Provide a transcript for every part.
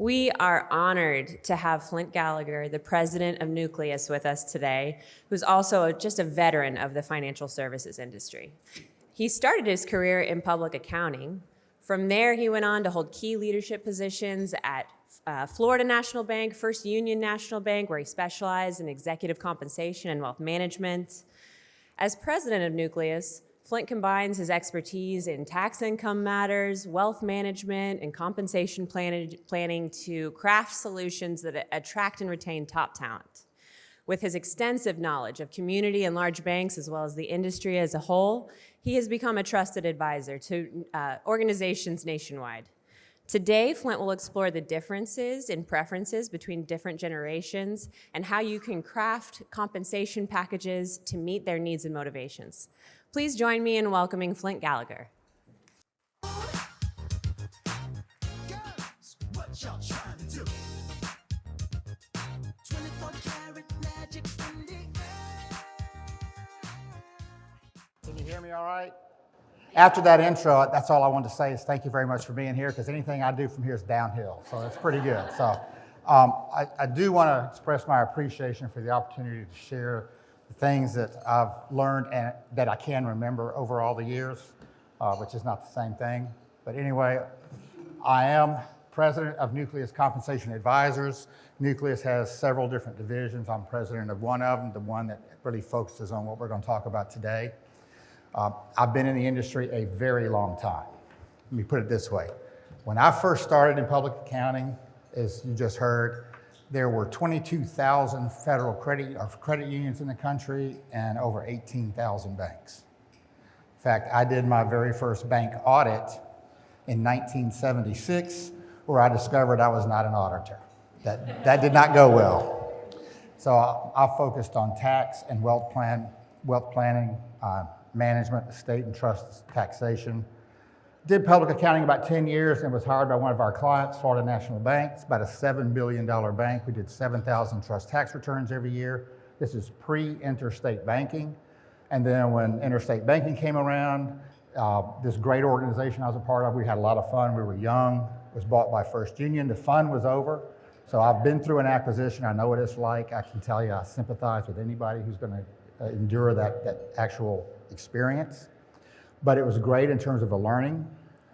We are honored to have Flynt Gallagher, the president of Newcleus, with us today, who's also just a veteran of the financial services industry. He started his career in public accounting. From there, he went on to hold key leadership positions at Florida National Bank, First Union National Bank, where he specialized in executive compensation and wealth management. As president of Newcleus, Flynt combines his expertise in tax income matters, wealth management, and compensation planning to craft solutions that attract and retain top talent. With his extensive knowledge of community and large banks, as well as the industry as a whole, he has become a trusted advisor to organizations nationwide. Today, Flynt will explore the differences in preferences between different generations and how you can craft compensation packages to meet their needs and motivations. Please join me in welcoming Flynt Gallagher. Can you hear me all right? After that intro, that's all I wanted to say is thank you very much for being here, because anything I do from here is downhill, so it's pretty good. So I do want to express my appreciation for the opportunity to share the things that I've learned and that I can remember over all the years, which is not the same thing. But anyway, I am president of Newcleus Compensation Advisors. Newcleus has several different divisions. I'm president of one of them, the one that really focuses on what we're going to talk about today. I've been in the industry a very long time. Let me put it this way. When I first started in public accounting, as you just heard, there were 22,000 federal credit unions in the country and over 18,000 banks. In fact, I did my very first bank audit in 1976, where I discovered I was not an auditor. That did not go well. So I focused on tax and wealth planning, management, estate and trust taxation. Did public accounting about 10 years and was hired by one of our clients, Florida National Bank. It's about a $7 billion bank. We did 7,000 trust tax returns every year. This is pre-interstate banking. And then when interstate banking came around, this great organization I was a part of, we had a lot of fun. We were young. It was bought by First Union. The fun was over. So I've been through an acquisition. I know what it's like. I can tell you I sympathize with anybody who's going to endure that actual experience. But it was great in terms of the learning.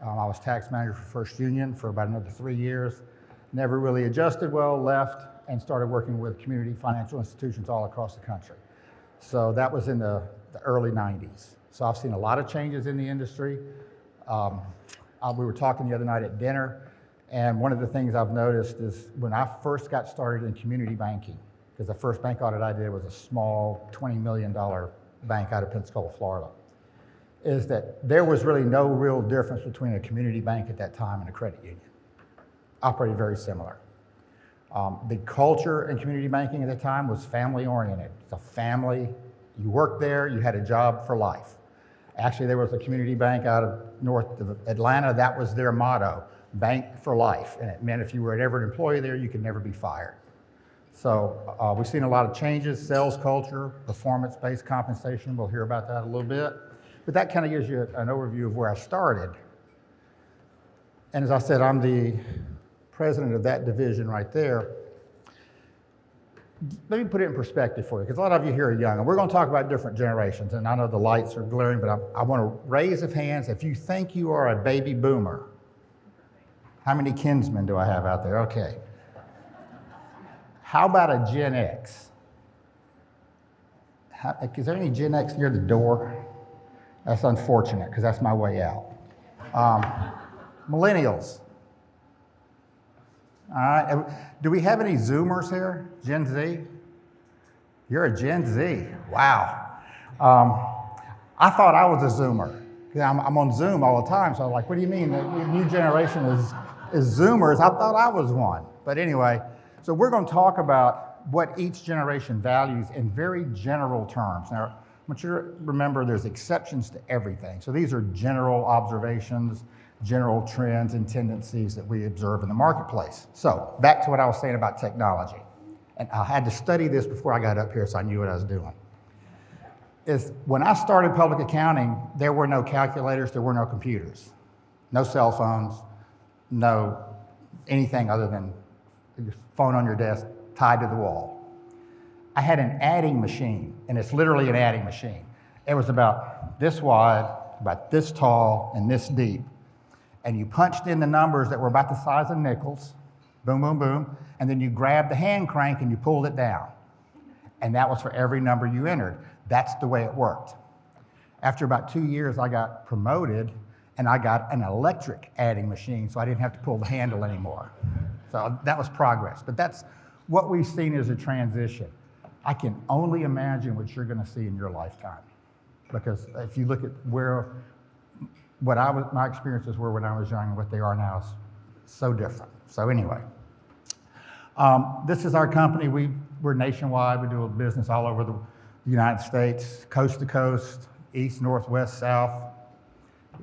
I was tax manager for First Union for about another 3 years. Never really adjusted well, left, and started working with community financial institutions all across the country. So that was in the early 90s. So I've seen a lot of changes in the industry. We were talking the other night at dinner, and one of the things I've noticed is when I first got started in community banking, because the first bank audit I did was a small $20 million bank out of Pensacola, Florida, is that there was really no real difference between a community bank at that time and a credit union. Operated very similar. The culture in community banking at the time was family oriented. It's a family, you worked there, you had a job for life. Actually, there was a community bank out of north of Atlanta, that was their motto, bank for life. And it meant if you were ever an employee there, you could never be fired. So we've seen a lot of changes, sales culture, performance-based compensation, we'll hear about that a little bit. But that kind of gives you an overview of where I started. And as I said, I'm the president of that division right there. Let me put it in perspective for you, because a lot of you here are young, and we're going to talk about different generations, and I know the lights are glaring, but I want to raise of hands if you think you are a baby boomer. How many kinsmen do I have out there? Okay. How about a Gen X? Is there any Gen X near the door? That's unfortunate, because that's my way out. Millennials. All right. Do we have any Zoomers here? Gen Z? You're a Gen Z. Wow. I thought I was a Zoomer. I'm on Zoom all the time, so I'm like, what do you mean? The new generation is Zoomers. I thought I was one. But anyway, so we're going to talk about what each generation values in very general terms. Now, I want you to remember there's exceptions to everything. So these are general observations, general trends and tendencies that we observe in the marketplace. So back to what I was saying about technology. And I had to study this before I got up here so I knew what I was doing. Is when I started public accounting, there were no calculators, there were no computers, no cell phones, no anything other than your phone on your desk tied to the wall. I had an adding machine, and it's literally an adding machine. It was about this wide, about this tall, and this deep. And you punched in the numbers that were about the size of nickels, boom, boom, boom, and then you grabbed the hand crank and you pulled it down. And that was for every number you entered. That's the way it worked. After about 2 years, I got promoted, and I got an electric adding machine, so I didn't have to pull the handle anymore. So that was progress. But that's what we've seen as a transition. I can only imagine what you're going to see in your lifetime. Because if you look at my experiences were when I was young and what they are now is so different. So anyway, this is our company. We're nationwide. We do business all over the United States, coast to coast, east, north, west, south.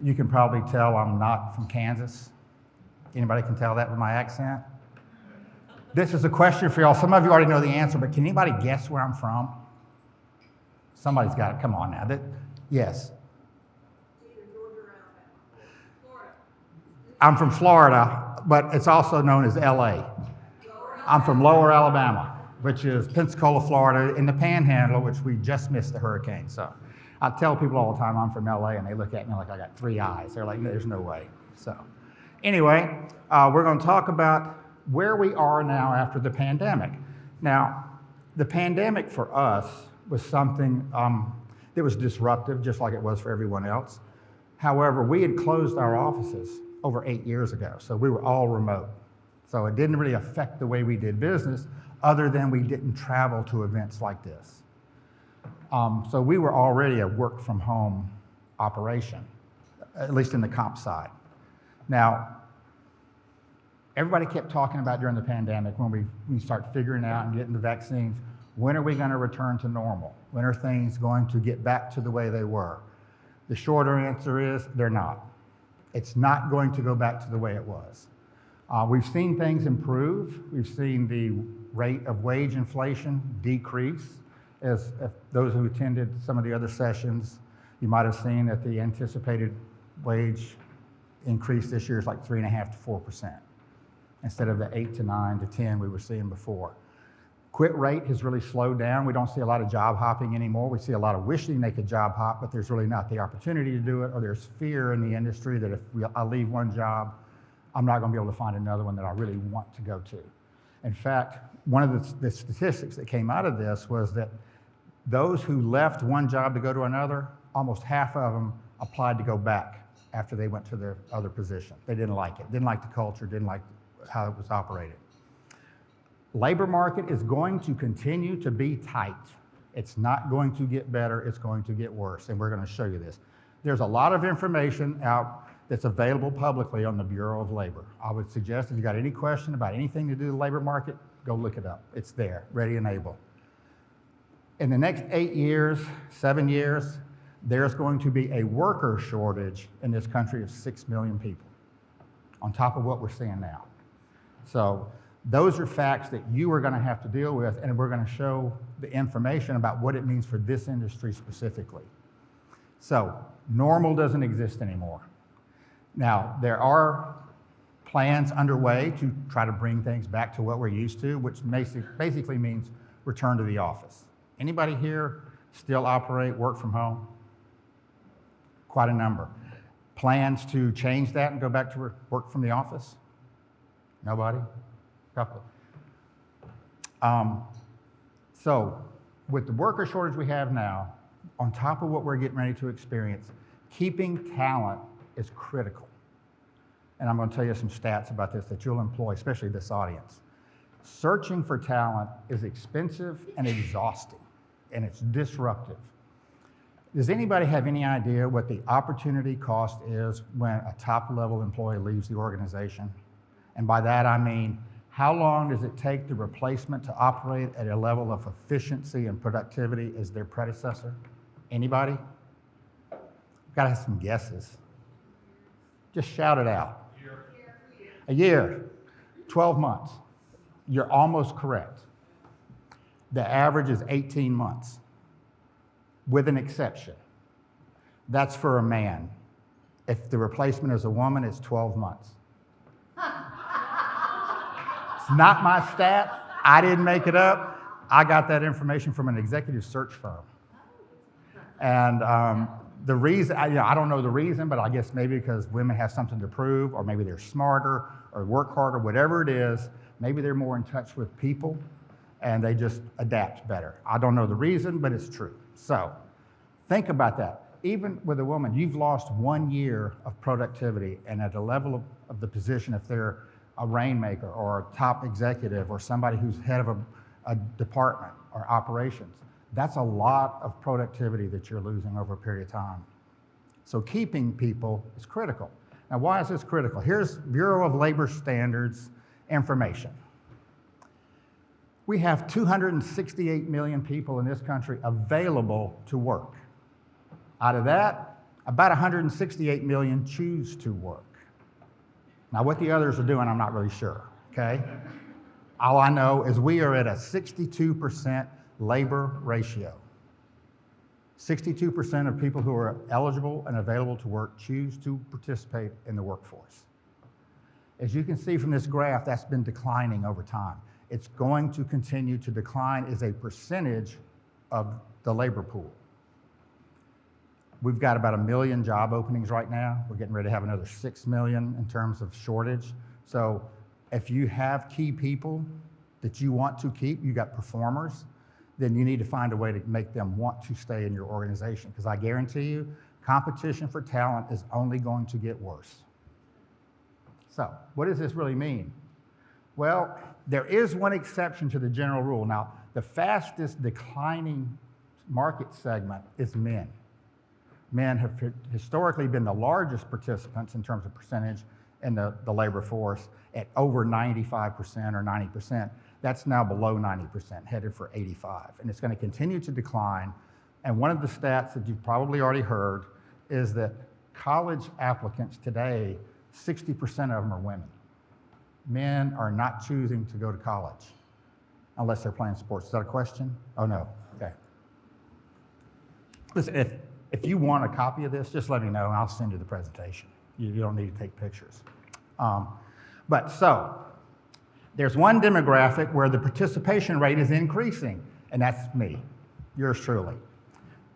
You can probably tell I'm not from Kansas. Anybody can tell that with my accent? This is a question for y'all. Some of you already know the answer, but can anybody guess where I'm from? Somebody's got it. Come on now. Yes. I'm from Florida, but it's also known as LA. I'm from Lower Alabama, which is Pensacola, Florida, in the Panhandle, which we just missed the hurricane. So I tell people all the time I'm from LA, and they look at me like I got 3 eyes. They're like, there's no way. So anyway, we're going to talk about where we are now after the pandemic. Now, the pandemic for us was something that was disruptive, just like it was for everyone else. However, we had closed our offices over 8 years ago, so we were all remote. So it didn't really affect the way we did business, other than we didn't travel to events like this. So we were already a work-from-home operation, at least in the comp side. Now, everybody kept talking about during the pandemic, when we start figuring out and getting the vaccines, when are we going to return to normal? When are things going to get back to the way they were? The shorter answer is they're not. It's not going to go back to the way it was. We've seen things improve. We've seen the rate of wage inflation decrease. As if those who attended some of the other sessions, you might have seen that the anticipated wage increase this year is like 3.5% to 4%, instead of the 8 to 9 to 10 we were seeing before. Quit rate has really slowed down. We don't see a lot of job hopping anymore. We see a lot of wishing they could job hop, but there's really not the opportunity to do it, or there's fear in the industry that if I leave one job, I'm not going to be able to find another one that I really want to go to. In fact, one of the statistics that came out of this was that those who left one job to go to another, almost half of them applied to go back after they went to their other position. They didn't like it, didn't like the culture, didn't like how it was operated. Labor market is going to continue to be tight. It's not going to get better, it's going to get worse, and we're going to show you this. There's a lot of information out that's available publicly on the Bureau of Labor. I would suggest if you got any question about anything to do with the labor market, go look it up. It's there, ready and able. In the next 8 years, 7 years, there's going to be a worker shortage in this country of 6 million people, on top of what we're seeing now. So those are facts that you are going to have to deal with, and we're going to show the information about what it means for this industry specifically. So normal doesn't exist anymore. Now, there are plans underway to try to bring things back to what we're used to, which basically means return to the office. Anybody here still operate work from home? Quite a number. Plans to change that and go back to work from the office? Nobody? Couple. So with the worker shortage we have now, on top of what we're getting ready to experience, keeping talent is critical. And I'm going to tell you some stats about this that you'll employ, especially this audience. Searching for talent is expensive and exhausting, and it's disruptive. Does anybody have any idea what the opportunity cost is when a top-level employee leaves the organization? And by that I mean, how long does it take the replacement to operate at a level of efficiency and productivity as their predecessor? Anybody? Got to have some guesses. Just shout it out. A year. 12 months. You're almost correct. The average is 18 months, with an exception. That's for a man. If the replacement is a woman, it's 12 months. It's not my stat. I didn't make it up. I got that information from an executive search firm. And the reason, I don't know the reason, but I guess maybe because women have something to prove, or maybe they're smarter, or work harder, whatever it is. Maybe they're more in touch with people, and they just adapt better. I don't know the reason, but it's true. So think about that. Even with a woman, you've lost 1 year of productivity, and at the level of the position, if they're a rainmaker or a top executive or somebody who's head of a department or operations, that's a lot of productivity that you're losing over a period of time. So keeping people is critical. Now, why is this critical? Here's Bureau of Labor Standards information. We have 268 million people in this country available to work. Out of that, about 168 million choose to work. Now, what the others are doing, I'm not really sure, okay? All I know is we are at a 62% labor ratio. 62% of people who are eligible and available to work choose to participate in the workforce. As you can see from this graph, that's been declining over time. It's going to continue to decline as a percentage of the labor pool. We've got about 1 million job openings right now. We're getting ready to have another 6 million in terms of shortage. So if you have key people that you want to keep, you got performers, then you need to find a way to make them want to stay in your organization. Because I guarantee you, competition for talent is only going to get worse. So what does this really mean? Well, there is one exception to the general rule. Now, the fastest declining market segment is men. Men have historically been the largest participants in terms of percentage in the labor force at over 95% or 90%. That's now below 90%, headed for 85. And it's going to continue to decline. And one of the stats that you've probably already heard is that college applicants today, 60% of them are women. Men are not choosing to go to college unless they're playing sports. Is that a question? Oh, no. Okay. Listen, if you want a copy of this, just let me know and I'll send you the presentation. You don't need to take pictures. So there's one demographic where the participation rate is increasing, and that's me, yours truly.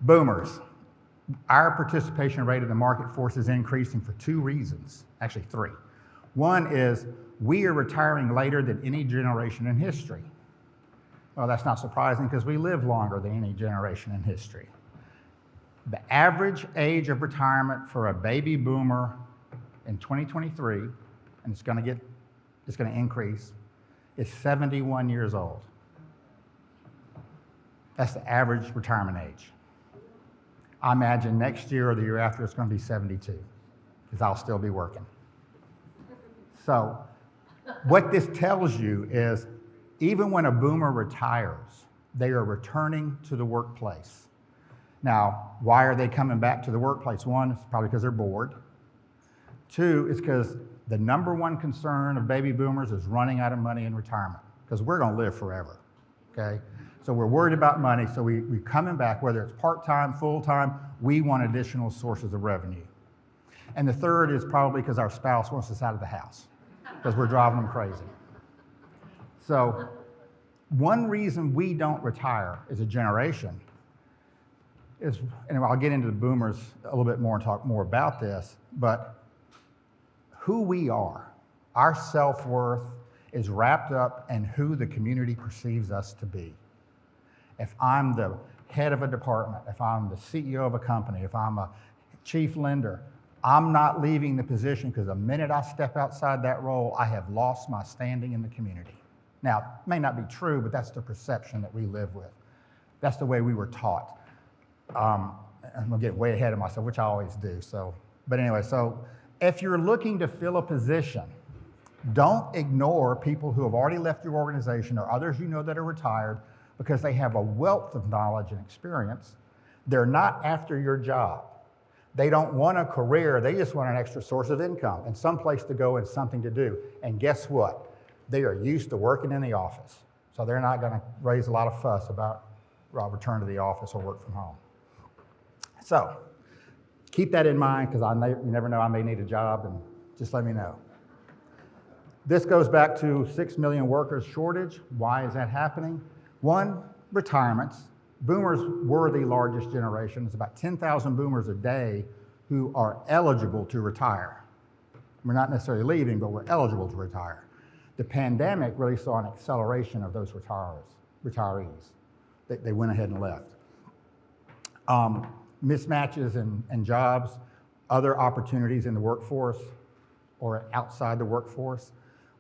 Boomers. Our participation rate in the market force is increasing for 2 reasons, actually 3. One is we are retiring later than any generation in history. Well, that's not surprising because we live longer than any generation in history. The average age of retirement for a baby boomer in 2023, and it's going to increase, is 71 years old. That's the average retirement age. I imagine next year or the year after it's going to be 72, because I'll still be working. So what this tells you is even when a boomer retires, they are returning to the workplace. Now, why are they coming back to the workplace? 1, it's probably because they're bored. 2, it's because the number 1 concern of baby boomers is running out of money in retirement, because we're going to live forever, okay? So we're worried about money, so we're coming back, whether it's part-time, full-time, we want additional sources of revenue. And the 3rd is probably because our spouse wants us out of the house, because we're driving them crazy. So one reason we don't retire as a generation is, and I'll get into the boomers a little bit more and talk more about this, but who we are, our self-worth is wrapped up in who the community perceives us to be. If I'm the head of a department, if I'm the CEO of a company, if I'm a chief lender, I'm not leaving the position because the minute I step outside that role, I have lost my standing in the community. Now, it may not be true, but that's the perception that we live with. That's the way we were taught. I'm gonna get way ahead of myself, which I always do. But anyway, if you're looking to fill a position, don't ignore people who have already left your organization or others you know that are retired because they have a wealth of knowledge and experience. They're not after your job. They don't want a career, they just want an extra source of income and some place to go and something to do. And guess what? They are used to working in the office. So they're not gonna raise a lot of fuss about return to the office or work from home. So keep that in mind because you never know, I may need a job and just let me know. This goes back to 6 million workers shortage. Why is that happening? One, retirements. Boomers were the largest generation. It's about 10,000 boomers a day who are eligible to retire. We're not necessarily leaving, but we're eligible to retire. The pandemic really saw an acceleration of those retirees. They went ahead and left. Mismatches in jobs, other opportunities in the workforce or outside the workforce.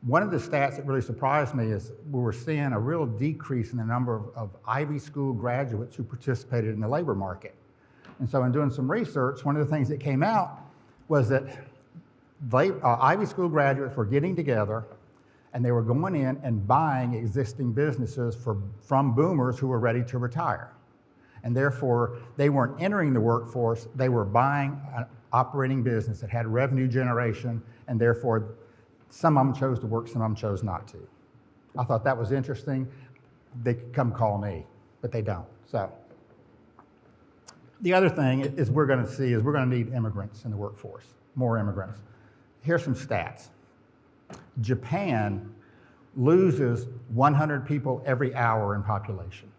One of the stats that really surprised me is we were seeing a real decrease in the number of Ivy School graduates who participated in the labor market. And so in doing some research, one of the things that came out was that Ivy School graduates were getting together and they were going in and buying existing businesses from boomers who were ready to retire. And therefore, they weren't entering the workforce, they were buying an operating business that had revenue generation, and therefore, some of them chose to work, some of them chose not to. I thought that was interesting. They could come call me, but they don't. So, the other thing is we're going to need immigrants in the workforce, more immigrants. Here's some stats. Japan loses 100 people every hour in population.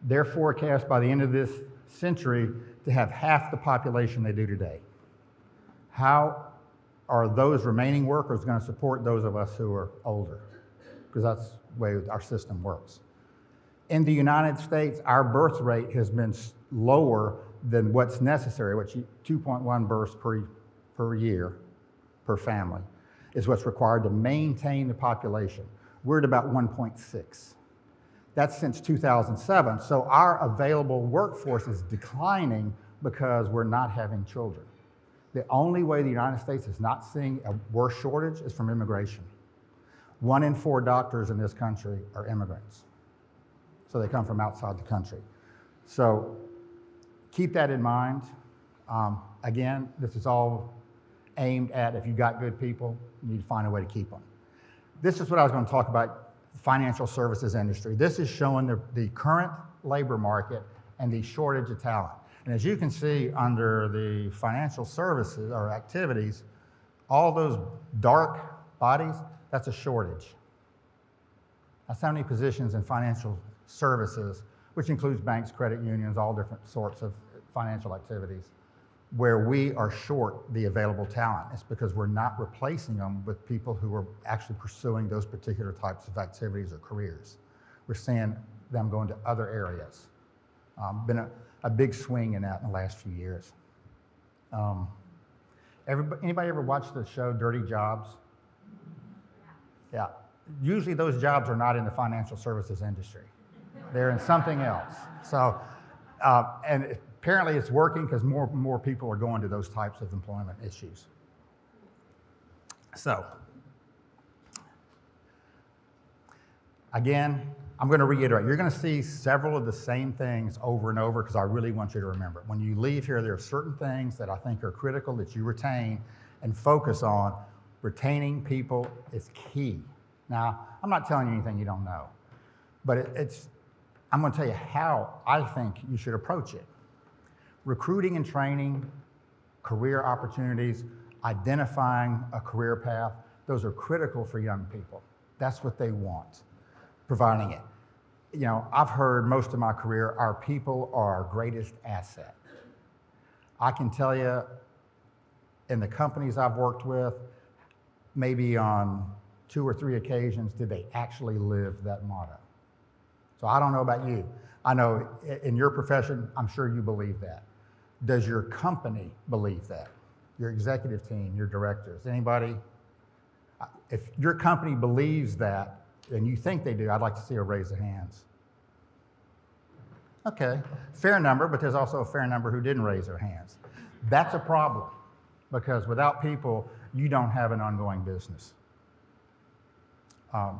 They're forecast by the end of this century to have half the population they do today. How are those remaining workers going to support those of us who are older? Because that's the way our system works. In the United States, our birth rate has been lower than what's necessary, which 2.1 births per year, per family, is what's required to maintain the population. We're at about 1.6. That's since 2007. So our available workforce is declining because we're not having children. The only way the United States is not seeing a worse shortage is from immigration. 1 in 4 doctors in this country are immigrants. So they come from outside the country. So keep that in mind. Again, this is all aimed at if you've got good people, you need to find a way to keep them. This is what I was going to talk about. Financial services industry. This is showing the current labor market and the shortage of talent. And as you can see under the financial services or activities, all those dark bodies, that's a shortage. That's how many positions in financial services, which includes banks, credit unions, all different sorts of financial activities, where we are short the available talent. It's because we're not replacing them with people who are actually pursuing those particular types of activities or careers. We're seeing them go into other areas. Been a big swing in that in the last few years. Anybody ever watched the show Dirty Jobs? Yeah. Usually those jobs are not in the financial services industry. They're in something else. So, and apparently it's working because more and more people are going to those types of employment issues. So, again, I'm going to reiterate. You're going to see several of the same things over and over because I really want you to remember. When you leave here, there are certain things that I think are critical that you retain and focus on. Retaining people is key. Now, I'm not telling you anything you don't know, but I'm going to tell you how I think you should approach it. Recruiting and training, career opportunities, identifying a career path, those are critical for young people. That's what they want, providing it. You know, I've heard most of my career, our people are our greatest asset. I can tell you, in the companies I've worked with, maybe on 2 or 3 occasions did they actually live that motto. So I don't know about you. I know in your profession, I'm sure you believe that. Does your company believe that? Your executive team, your directors, anybody? If your company believes that, and you think they do, I'd like to see a raise of hands. Okay, fair number, but there's also a fair number who didn't raise their hands. That's a problem, because without people, you don't have an ongoing business. How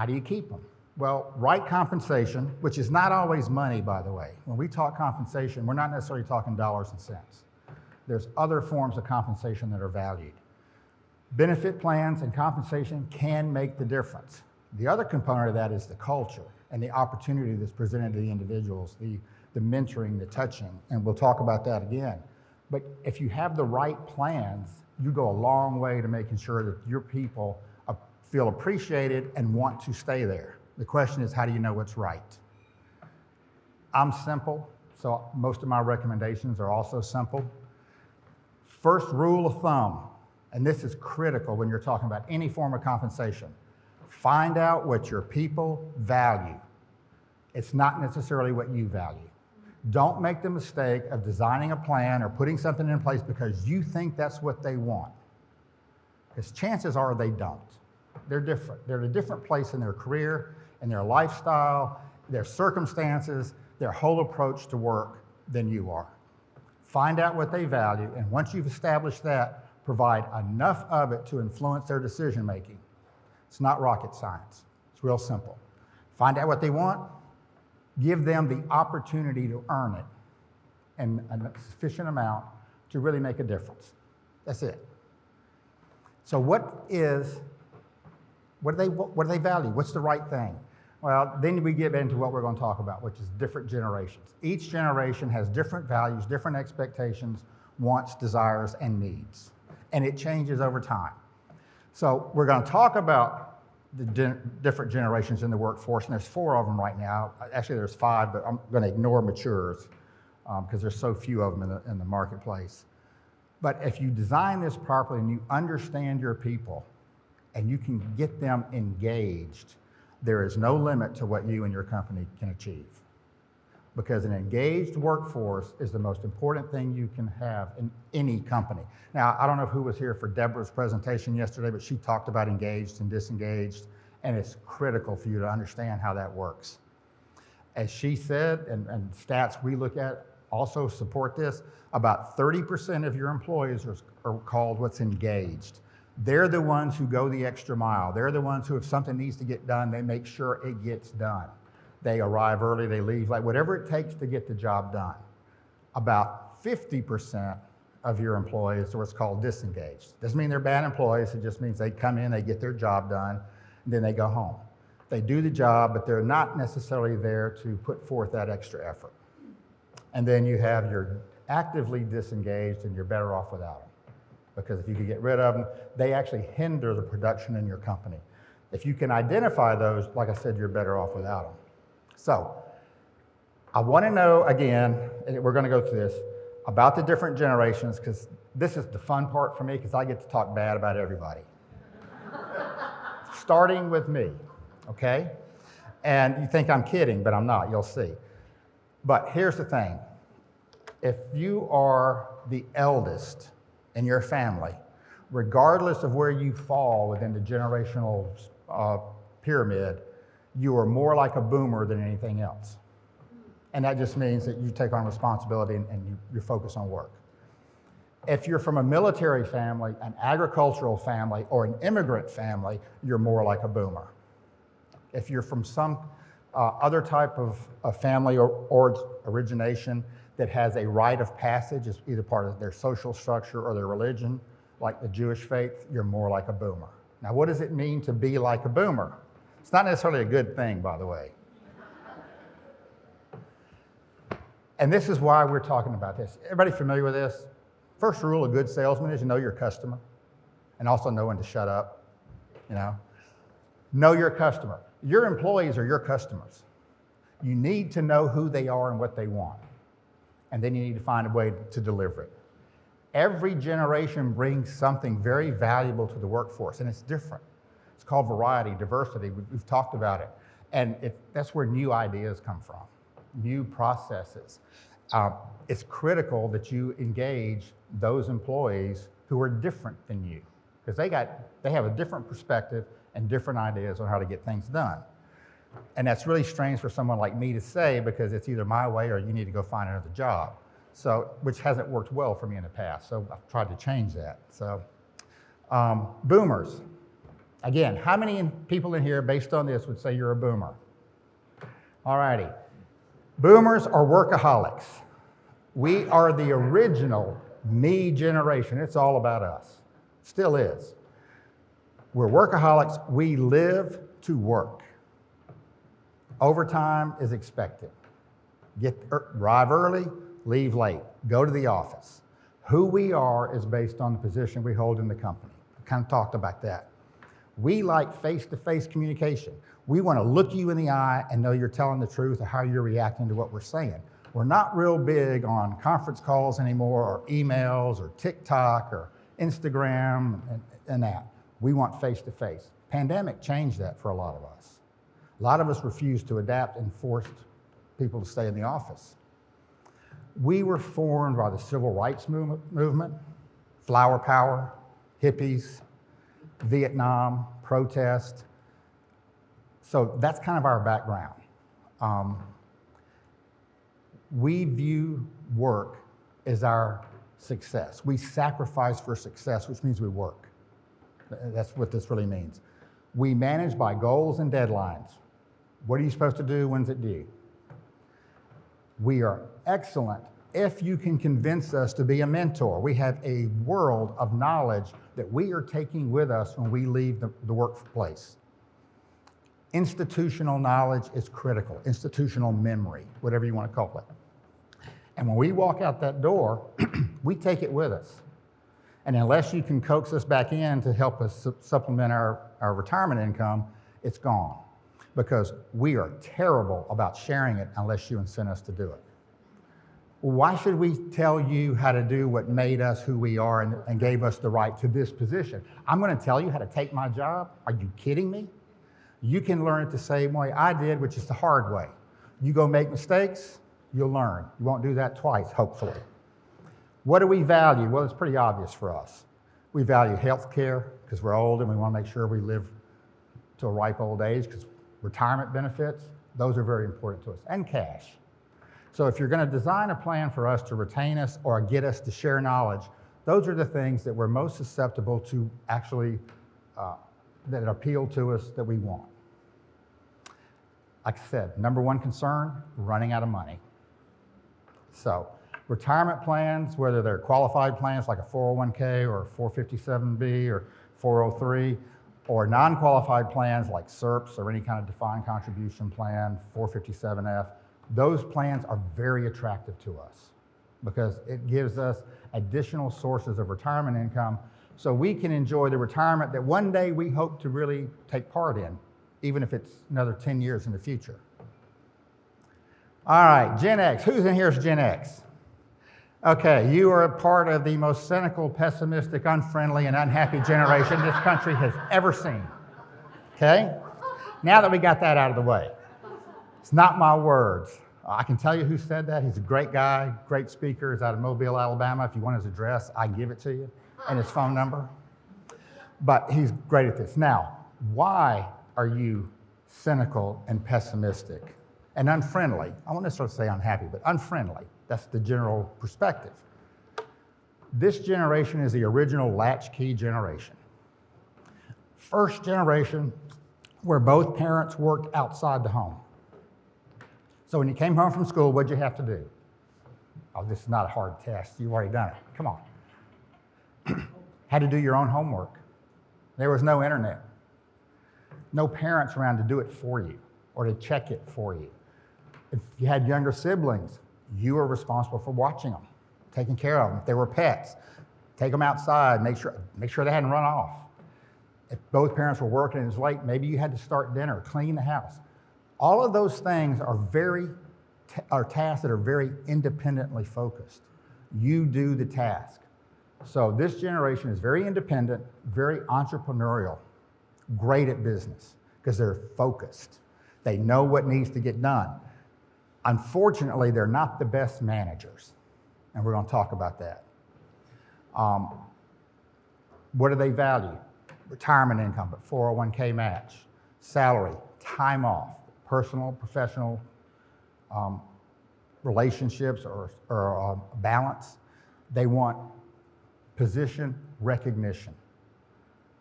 do you keep them? Well, right compensation, which is not always money, by the way. When we talk compensation, we're not necessarily talking dollars and cents. There's other forms of compensation that are valued. Benefit plans and compensation can make the difference. The other component of that is the culture and the opportunity that's presented to the individuals, the mentoring, the touching, and we'll talk about that again. But if you have the right plans, you go a long way to making sure that your people feel appreciated and want to stay there. The question is, how do you know what's right? I'm simple, so most of my recommendations are also simple. First rule of thumb, and this is critical when you're talking about any form of compensation, find out what your people value. It's not necessarily what you value. Don't make the mistake of designing a plan or putting something in place because you think that's what they want. Because chances are they don't. They're different. They're at a different place in their career, in their lifestyle, their circumstances, their whole approach to work than you are. Find out what they value, and once you've established that, provide enough of it to influence their decision making. It's not rocket science. It's real simple. Find out what they want, give them the opportunity to earn it in a sufficient amount to really make a difference. That's it. So what do they value? What's the right thing? Well, then we get into what we're going to talk about, which is different generations. Each generation has different values, different expectations, wants, desires, and needs. And it changes over time. So we're going to talk about the different generations in the workforce, and there's 4 of them right now. Actually, there's 5, but I'm going to ignore matures because there's so few of them in the marketplace. But if you design this properly and you understand your people and you can get them engaged, there is no limit to what you and your company can achieve. Because an engaged workforce is the most important thing you can have in any company. Now, I don't know who was here for Deborah's presentation yesterday, but she talked about engaged and disengaged, and it's critical for you to understand how that works. As she said, and stats we look at also support this, about 30% of your employees are called what's engaged. They're the ones who go the extra mile. They're the ones who, if something needs to get done, they make sure it gets done. They arrive early, they leave late, whatever it takes to get the job done. About 50% of your employees are what's called disengaged. Doesn't mean they're bad employees, it just means they come in, they get their job done, and then they go home. They do the job, but they're not necessarily there to put forth that extra effort. And then you have your actively disengaged, and you're better off without them. Because if you can get rid of them, they actually hinder the production in your company. If you can identify those, like I said, you're better off without them. So, I want to know, again, and we're going to go through this, about the different generations, because this is the fun part for me, because I get to talk bad about everybody. Starting with me, okay? And you think I'm kidding, but I'm not, you'll see. But here's the thing. If you are the eldest in your family, regardless of where you fall within the generational pyramid, you are more like a boomer than anything else. And that just means that you take on responsibility and you focus on work. If you're from a military family, an agricultural family, or an immigrant family, you're more like a boomer. If you're from some other type of family or origination that has a rite of passage as either part of their social structure or their religion, like the Jewish faith, you're more like a boomer. Now, what does it mean to be like a boomer? It's not necessarily a good thing, by the way. And this is why we're talking about this. Everybody familiar with this? First rule of good salesman is you know your customer and also know when to shut up, you know. Know your customer. Your employees are your customers. You need to know who they are and what they want. And then you need to find a way to deliver it. Every generation brings something very valuable to the workforce, and it's different. It's called variety, diversity. We've talked about it. And that's where new ideas come from, new processes. It's critical that you engage those employees who are different than you, because they have a different perspective and different ideas on how to get things done. And that's really strange for someone like me to say, because it's either my way or you need to go find another job. So, which hasn't worked well for me in the past. So I've tried to change that. So, boomers. Again, how many people in here, based on this, would say you're a boomer? All righty. Boomers are workaholics. We are the original me generation. It's all about us. Still is. We're workaholics. We live to work. Overtime is expected. Arrive early, leave late. Go to the office. Who we are is based on the position we hold in the company. I kind of talked about that. We like face-to-face communication. We want to look you in the eye and know you're telling the truth or how you're reacting to what we're saying. We're not real big on conference calls anymore or emails or TikTok or Instagram and that. We want face-to-face. Pandemic changed that for a lot of us. A lot of us refused to adapt and forced people to stay in the office. We were formed by the civil rights movement, flower power, hippies, Vietnam, protest. So that's kind of our background. We view work as our success. We sacrifice for success, which means we work. That's what this really means. We manage by goals and deadlines. What are you supposed to do? When's it due? We are excellent if you can convince us to be a mentor. We have a world of knowledge that we are taking with us when we leave the workplace. Institutional knowledge is critical, institutional memory, whatever you want to call it. And when we walk out that door, we take it with us. And unless you can coax us back in to help us supplement our retirement income, it's gone. Because we are terrible about sharing it unless you incent us to do it. Why should we tell you how to do what made us who we are and gave us the right to this position? I'm going to tell you how to take my job? Are you kidding me? You can learn it the same way I did, which is the hard way. You go make mistakes, you'll learn. You won't do that twice, hopefully. What do we value? Well, it's pretty obvious for us. We value health care because we're old and we want to make sure we live to a ripe old age, because retirement benefits, those are very important to us, and cash. So if you're going to design a plan for us to retain us or get us to share knowledge, those are the things that we're most susceptible to actually, that appeal to us, that we want. Like I said, number one concern, running out of money. So retirement plans, whether they're qualified plans like a 401k or 457b or 403, or non-qualified plans like SERPs or any kind of defined contribution plan, 457F, those plans are very attractive to us because it gives us additional sources of retirement income so we can enjoy the retirement that one day we hope to really take part in, even if it's another 10 years in the future. All right, Gen X. Who's in here is Gen X? Okay, you are a part of the most cynical, pessimistic, unfriendly, and unhappy generation this country has ever seen. Okay? Now that we got that out of the way, it's not my words. I can tell you who said that. He's a great guy, great speaker. He's out of Mobile, Alabama. If you want his address, I give it to you, and his phone number. But he's great at this. Now, why are you cynical and pessimistic and unfriendly? I won't necessarily say unhappy, but unfriendly. That's the general perspective. This generation is the original latchkey generation. First generation where both parents worked outside the home. So when you came home from school, what'd you have to do? Oh, this is not a hard test. You've already done it. Come on. Had to do your own homework. There was no internet. No parents around to do it for you or to check it for you. If you had younger siblings, you were responsible for watching them, taking care of them. If they were pets, take them outside, make sure they hadn't run off. If both parents were working and it was late, maybe you had to start dinner, clean the house. All of those things are tasks that are very independently focused. You do the task. So this generation is very independent, very entrepreneurial, great at business because they're focused. They know what needs to get done. Unfortunately, they're not the best managers, and we're going to talk about that. What do they value? Retirement income, but 401k match, salary, time off, personal, professional relationships or balance. They want position recognition.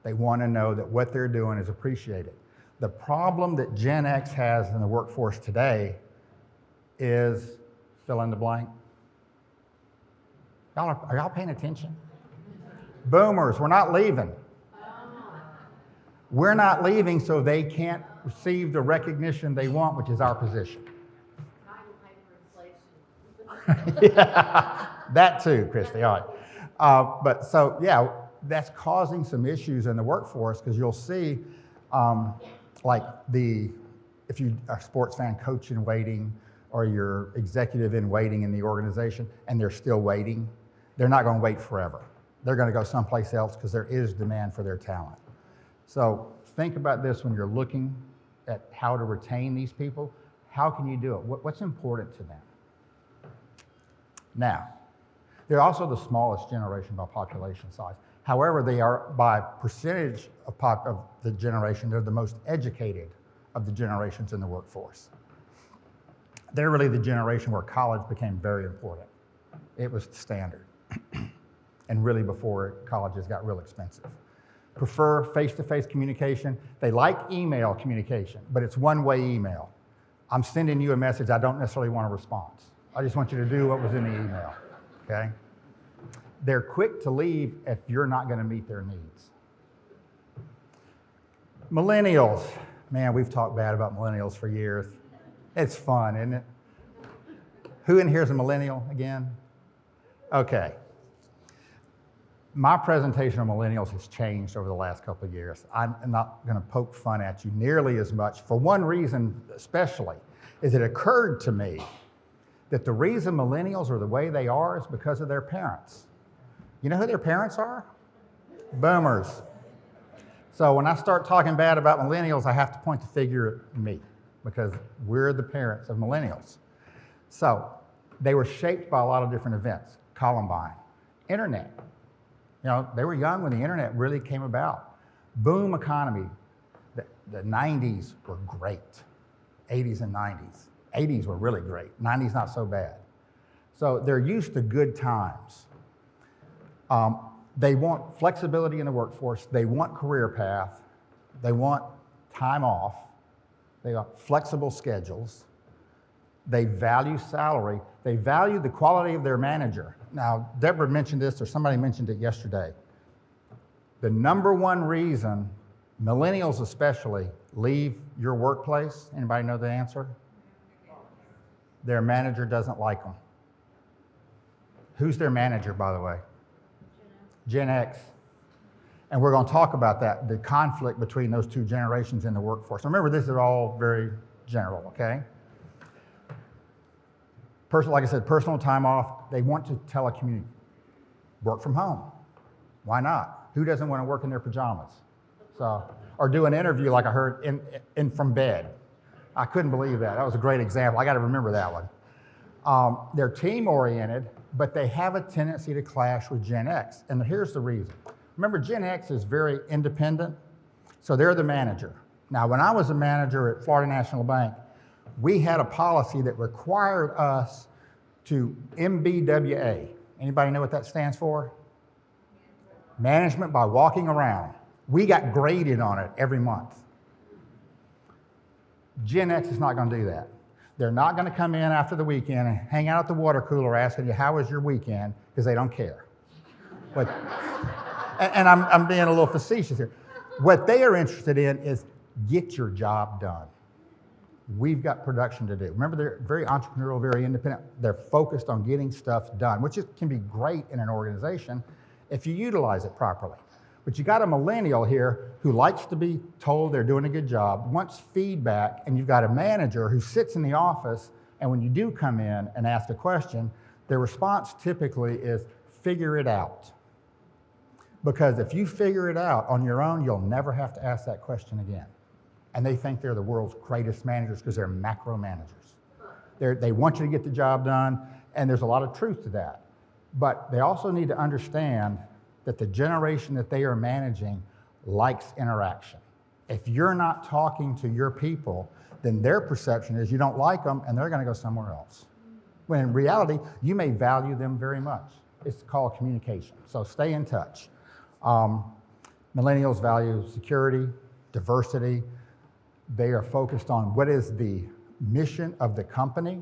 They want to know that what they're doing is appreciated. The problem that Gen X has in the workforce today is fill in the blank. Are y'all paying attention? Boomers, we're not leaving. We're not leaving so they can't receive the recognition they want, which is our position. Yeah, that too, Christy. All right. But so, yeah, that's causing some issues in the workforce because you'll see, if you are a sports fan, coach in waiting, or you're executive in waiting in the organization, and they're still waiting, they're not going to wait forever. They're going to go someplace else because there is demand for their talent. So think about this when you're looking at how to retain these people. How can you do it? What's important to them? Now, they're also the smallest generation by population size. However, they are, by percentage of the generation, they're the most educated of the generations in the workforce. They're really the generation where college became very important. It was the standard. And really before colleges got real expensive. Prefer face-to-face communication. They like email communication, but it's one-way email. I'm sending you a message, I don't necessarily want a response. I just want you to do what was in the email, okay? They're quick to leave if you're not going to meet their needs. Millennials. Man, we've talked bad about millennials for years. It's fun, isn't it? Who in here is a millennial again? Okay. My presentation on millennials has changed over the last couple of years. I'm not going to poke fun at you nearly as much. For one reason especially, is it occurred to me that the reason millennials are the way they are is because of their parents. You know who their parents are? Boomers. So when I start talking bad about millennials, I have to point the finger at me because we're the parents of millennials. So they were shaped by a lot of different events. Columbine, internet. You know, they were young when the internet really came about. Boom economy. The 90s were great. 80s and 90s. 80s were really great. 90s not so bad. So they're used to good times. They want flexibility in the workforce. They want career path. They want time off. They want flexible schedules. They value salary. They value the quality of their manager. Now, Deborah mentioned this, or somebody mentioned it yesterday. The number one reason millennials especially leave your workplace, anybody know the answer? Their manager doesn't like them. Who's their manager, by the way? Gen X. And we're going to talk about that, the conflict between those two generations in the workforce. Remember, this is all very general, okay? Like I said, personal time off. They want to telecommute. Work from home. Why not? Who doesn't want to work in their pajamas? So, or do an interview like I heard in from bed. I couldn't believe that. That was a great example. I got to remember that one. They're team-oriented, but they have a tendency to clash with Gen X. And here's the reason. Remember, Gen X is very independent, so they're the manager. Now, when I was a manager at Florida National Bank, we had a policy that required us to MBWA. Anybody know what that stands for? Management by walking around. We got graded on it every month. Gen X is not going to do that. They're not going to come in after the weekend and hang out at the water cooler asking you, how was your weekend? Because they don't care. But, and I'm being a little facetious here. What they are interested in is get your job done. We've got production to do. Remember, they're very entrepreneurial, very independent. They're focused on getting stuff done, which can be great in an organization if you utilize it properly. But you got a millennial here who likes to be told they're doing a good job, wants feedback, and you've got a manager who sits in the office, and when you do come in and ask a question, their response typically is, figure it out. Because if you figure it out on your own, you'll never have to ask that question again. And they think they're the world's greatest managers because they're macro managers. They want you to get the job done, and there's a lot of truth to that. But they also need to understand that the generation that they are managing likes interaction. If you're not talking to your people, then their perception is you don't like them and they're going to go somewhere else. When in reality, you may value them very much. It's called communication. So stay in touch. Millennials value security, diversity. They are focused on what is the mission of the company.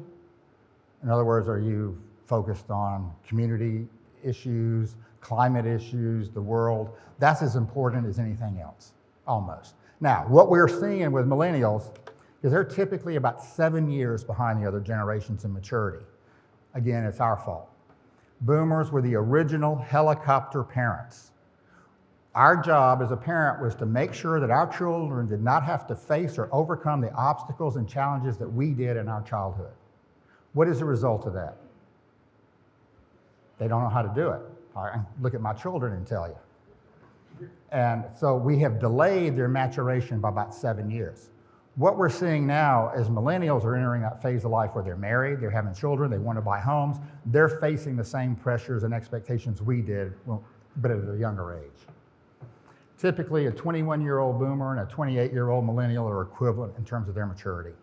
In other words, are you focused on community issues, climate issues, the world? That's as important as anything else, almost. Now, what we're seeing with millennials is they're typically about 7 years behind the other generations in maturity. Again, it's our fault. Boomers were the original helicopter parents. Our job as a parent was to make sure that our children did not have to face or overcome the obstacles and challenges that we did in our childhood. What is the result of that? They don't know how to do it. I can look at my children and tell you. And so we have delayed their maturation by about 7 years. What we're seeing now is millennials are entering that phase of life where they're married, they're having children, they want to buy homes. They're facing the same pressures and expectations we did, but at a younger age. Typically, a 21-year-old boomer and a 28-year-old millennial are equivalent in terms of their maturity,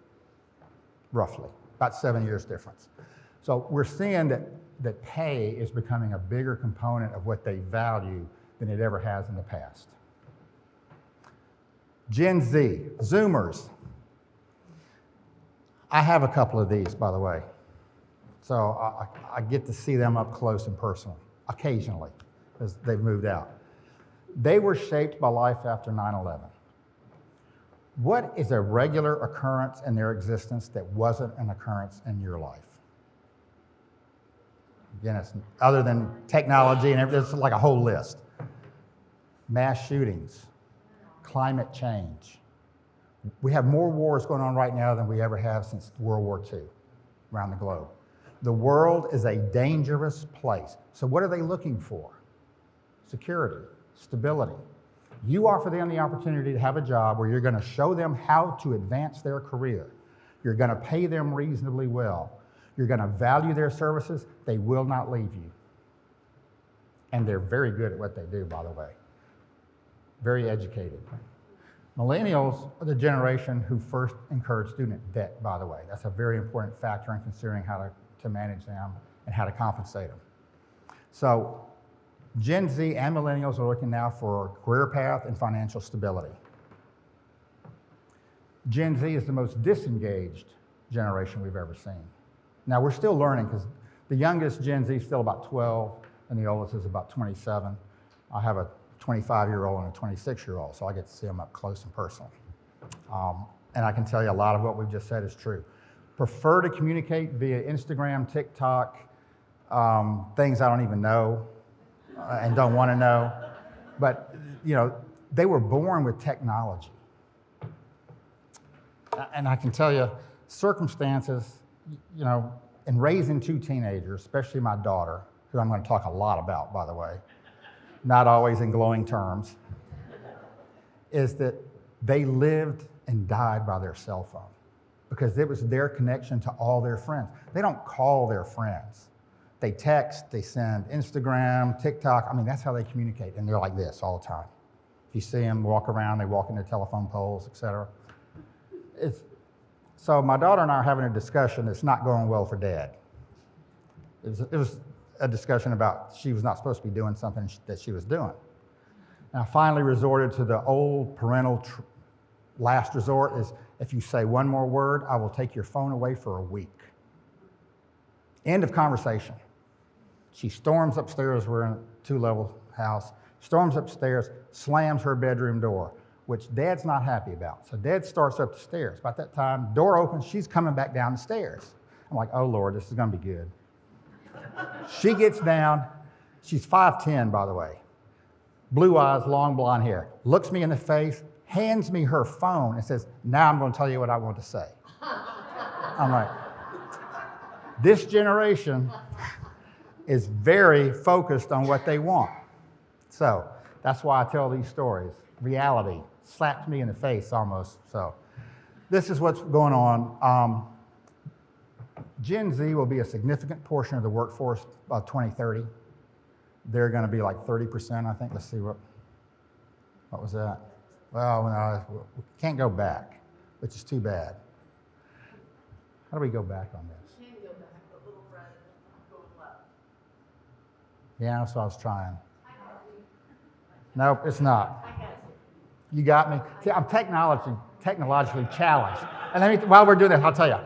roughly, about 7 years difference. So we're seeing that pay is becoming a bigger component of what they value than it ever has in the past. Gen Z, Zoomers. I have a couple of these, by the way. So I get to see them up close and personal, occasionally, as they've moved out. They were shaped by life after 9/11. What is a regular occurrence in their existence that wasn't an occurrence in your life? Again, it's other than technology and everything, it's like a whole list. Mass shootings, climate change. We have more wars going on right now than we ever have since World War II around the globe. The world is a dangerous place. So what are they looking for? Security, stability. You offer them the opportunity to have a job where you're going to show them how to advance their career. You're going to pay them reasonably well. You're going to value their services. They will not leave you. And they're very good at what they do, by the way. Very educated. Millennials are the generation who first incurred student debt, by the way. That's a very important factor in considering how to manage them and how to compensate them. So Gen Z and millennials are looking now for a career path and financial stability. Gen Z is the most disengaged generation we've ever seen. Now, we're still learning because the youngest Gen Z is still about 12 and the oldest is about 27. I have a 25-year-old and a 26-year-old, so I get to see them up close and personal. And I can tell you a lot of what we've just said is true. Prefer to communicate via Instagram, TikTok, things I don't even know and don't want to know. But, you know, they were born with technology. And I can tell you, circumstances, you know, in raising two teenagers, especially my daughter, who I'm going to talk a lot about, by the way, not always in glowing terms, is that they lived and died by their cell phone because it was their connection to all their friends. They don't call their friends. They text, they send Instagram, TikTok. I mean, that's how they communicate, and they're like this all the time. If you see them walk around, they walk into telephone poles, et cetera. So my daughter and I are having a discussion that's not going well for Dad. It was a discussion about she was not supposed to be doing something that she was doing. And I finally resorted to the old parental last resort is, if you say one more word, I will take your phone away for a week. End of conversation. She storms upstairs, we're in a 2-level house, storms upstairs, slams her bedroom door, which Dad's not happy about. So Dad starts up the stairs. About that time, door opens, she's coming back down the stairs. I'm like, oh Lord, this is gonna be good. She gets down, she's 5'10", by the way. Blue eyes, long blonde hair, looks me in the face, hands me her phone and says, now I'm gonna tell you what I want to say. I'm like, this generation is very focused on what they want. So that's why I tell these stories. Reality slapped me in the face almost. So this is what's going on. Gen Z will be a significant portion of the workforce by 2030. They're going to be like 30%, I think. Let's see, what was that? Well, no, we can't go back, which is too bad. How do we go back on this? You can go back a little right, going left. Yeah, that's what I was trying. I got you. Nope, it's not. I got you. You got me? See, I'm technologically challenged. And while we're doing this, I'll tell you.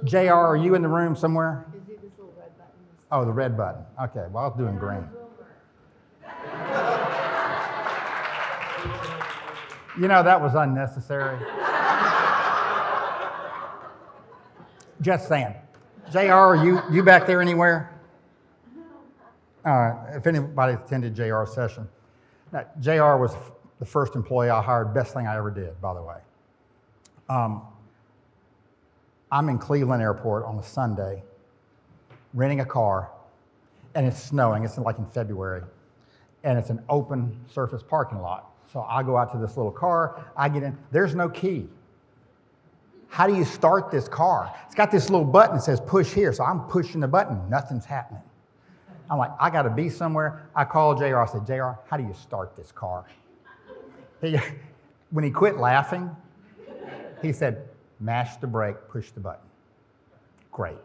JR, are you in the room somewhere? Is it this little red button? Oh, the red button. Okay, well, I was doing green. You know, that was unnecessary. Just saying. JR, are you back there anywhere? If anybody attended JR's session, now, JR was the first employee I hired, best thing I ever did, by the way. I'm in Cleveland Airport on a Sunday, renting a car, and it's snowing. It's like in February, and it's an open surface parking lot. So I go out to this little car, I get in, there's no key. How do you start this car? It's got this little button that says push here, so I'm pushing the button, nothing's happening. I'm like, I gotta be somewhere. I called JR, I said, JR, how do you start this car? When he quit laughing, he said, mash the brake, push the button. Great.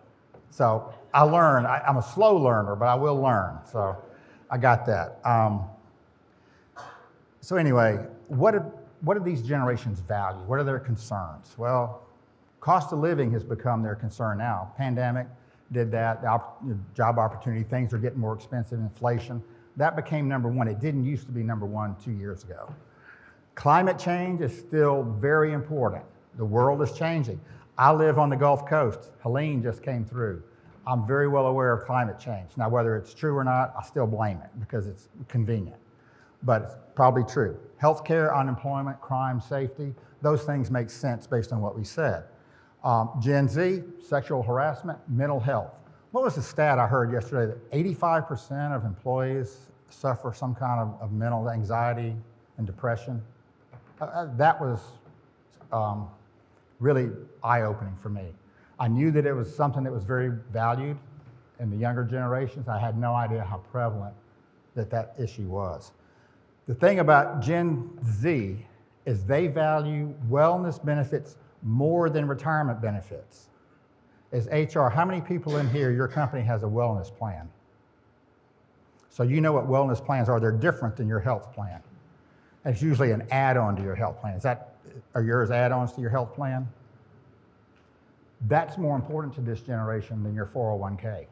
So I learned, I'm a slow learner, but I will learn. So I got that. So anyway, what do these generations value? What are their concerns? Well, cost of living has become their concern now. Pandemic did that, job opportunity, things are getting more expensive, inflation. That became number one. It didn't used to be number one 2 years ago. Climate change is still very important. The world is changing. I live on the Gulf Coast. Helene just came through. I'm very well aware of climate change. Now, whether it's true or not, I still blame it because it's convenient, but it's probably true. Healthcare, unemployment, crime, safety, those things make sense based on what we said. Gen Z, sexual harassment, mental health. What was the stat I heard yesterday that 85% of employees suffer some kind of mental anxiety and depression? That was really eye-opening for me. I knew that it was something that was very valued in the younger generations. I had no idea how prevalent that issue was. The thing about Gen Z is they value wellness benefits more than retirement benefits. As HR, how many people in here, your company has a wellness plan? So you know what wellness plans are. They're different than your health plan. It's usually an add-on to your health plan. Are yours add-ons to your health plan? That's more important to this generation than your 401k.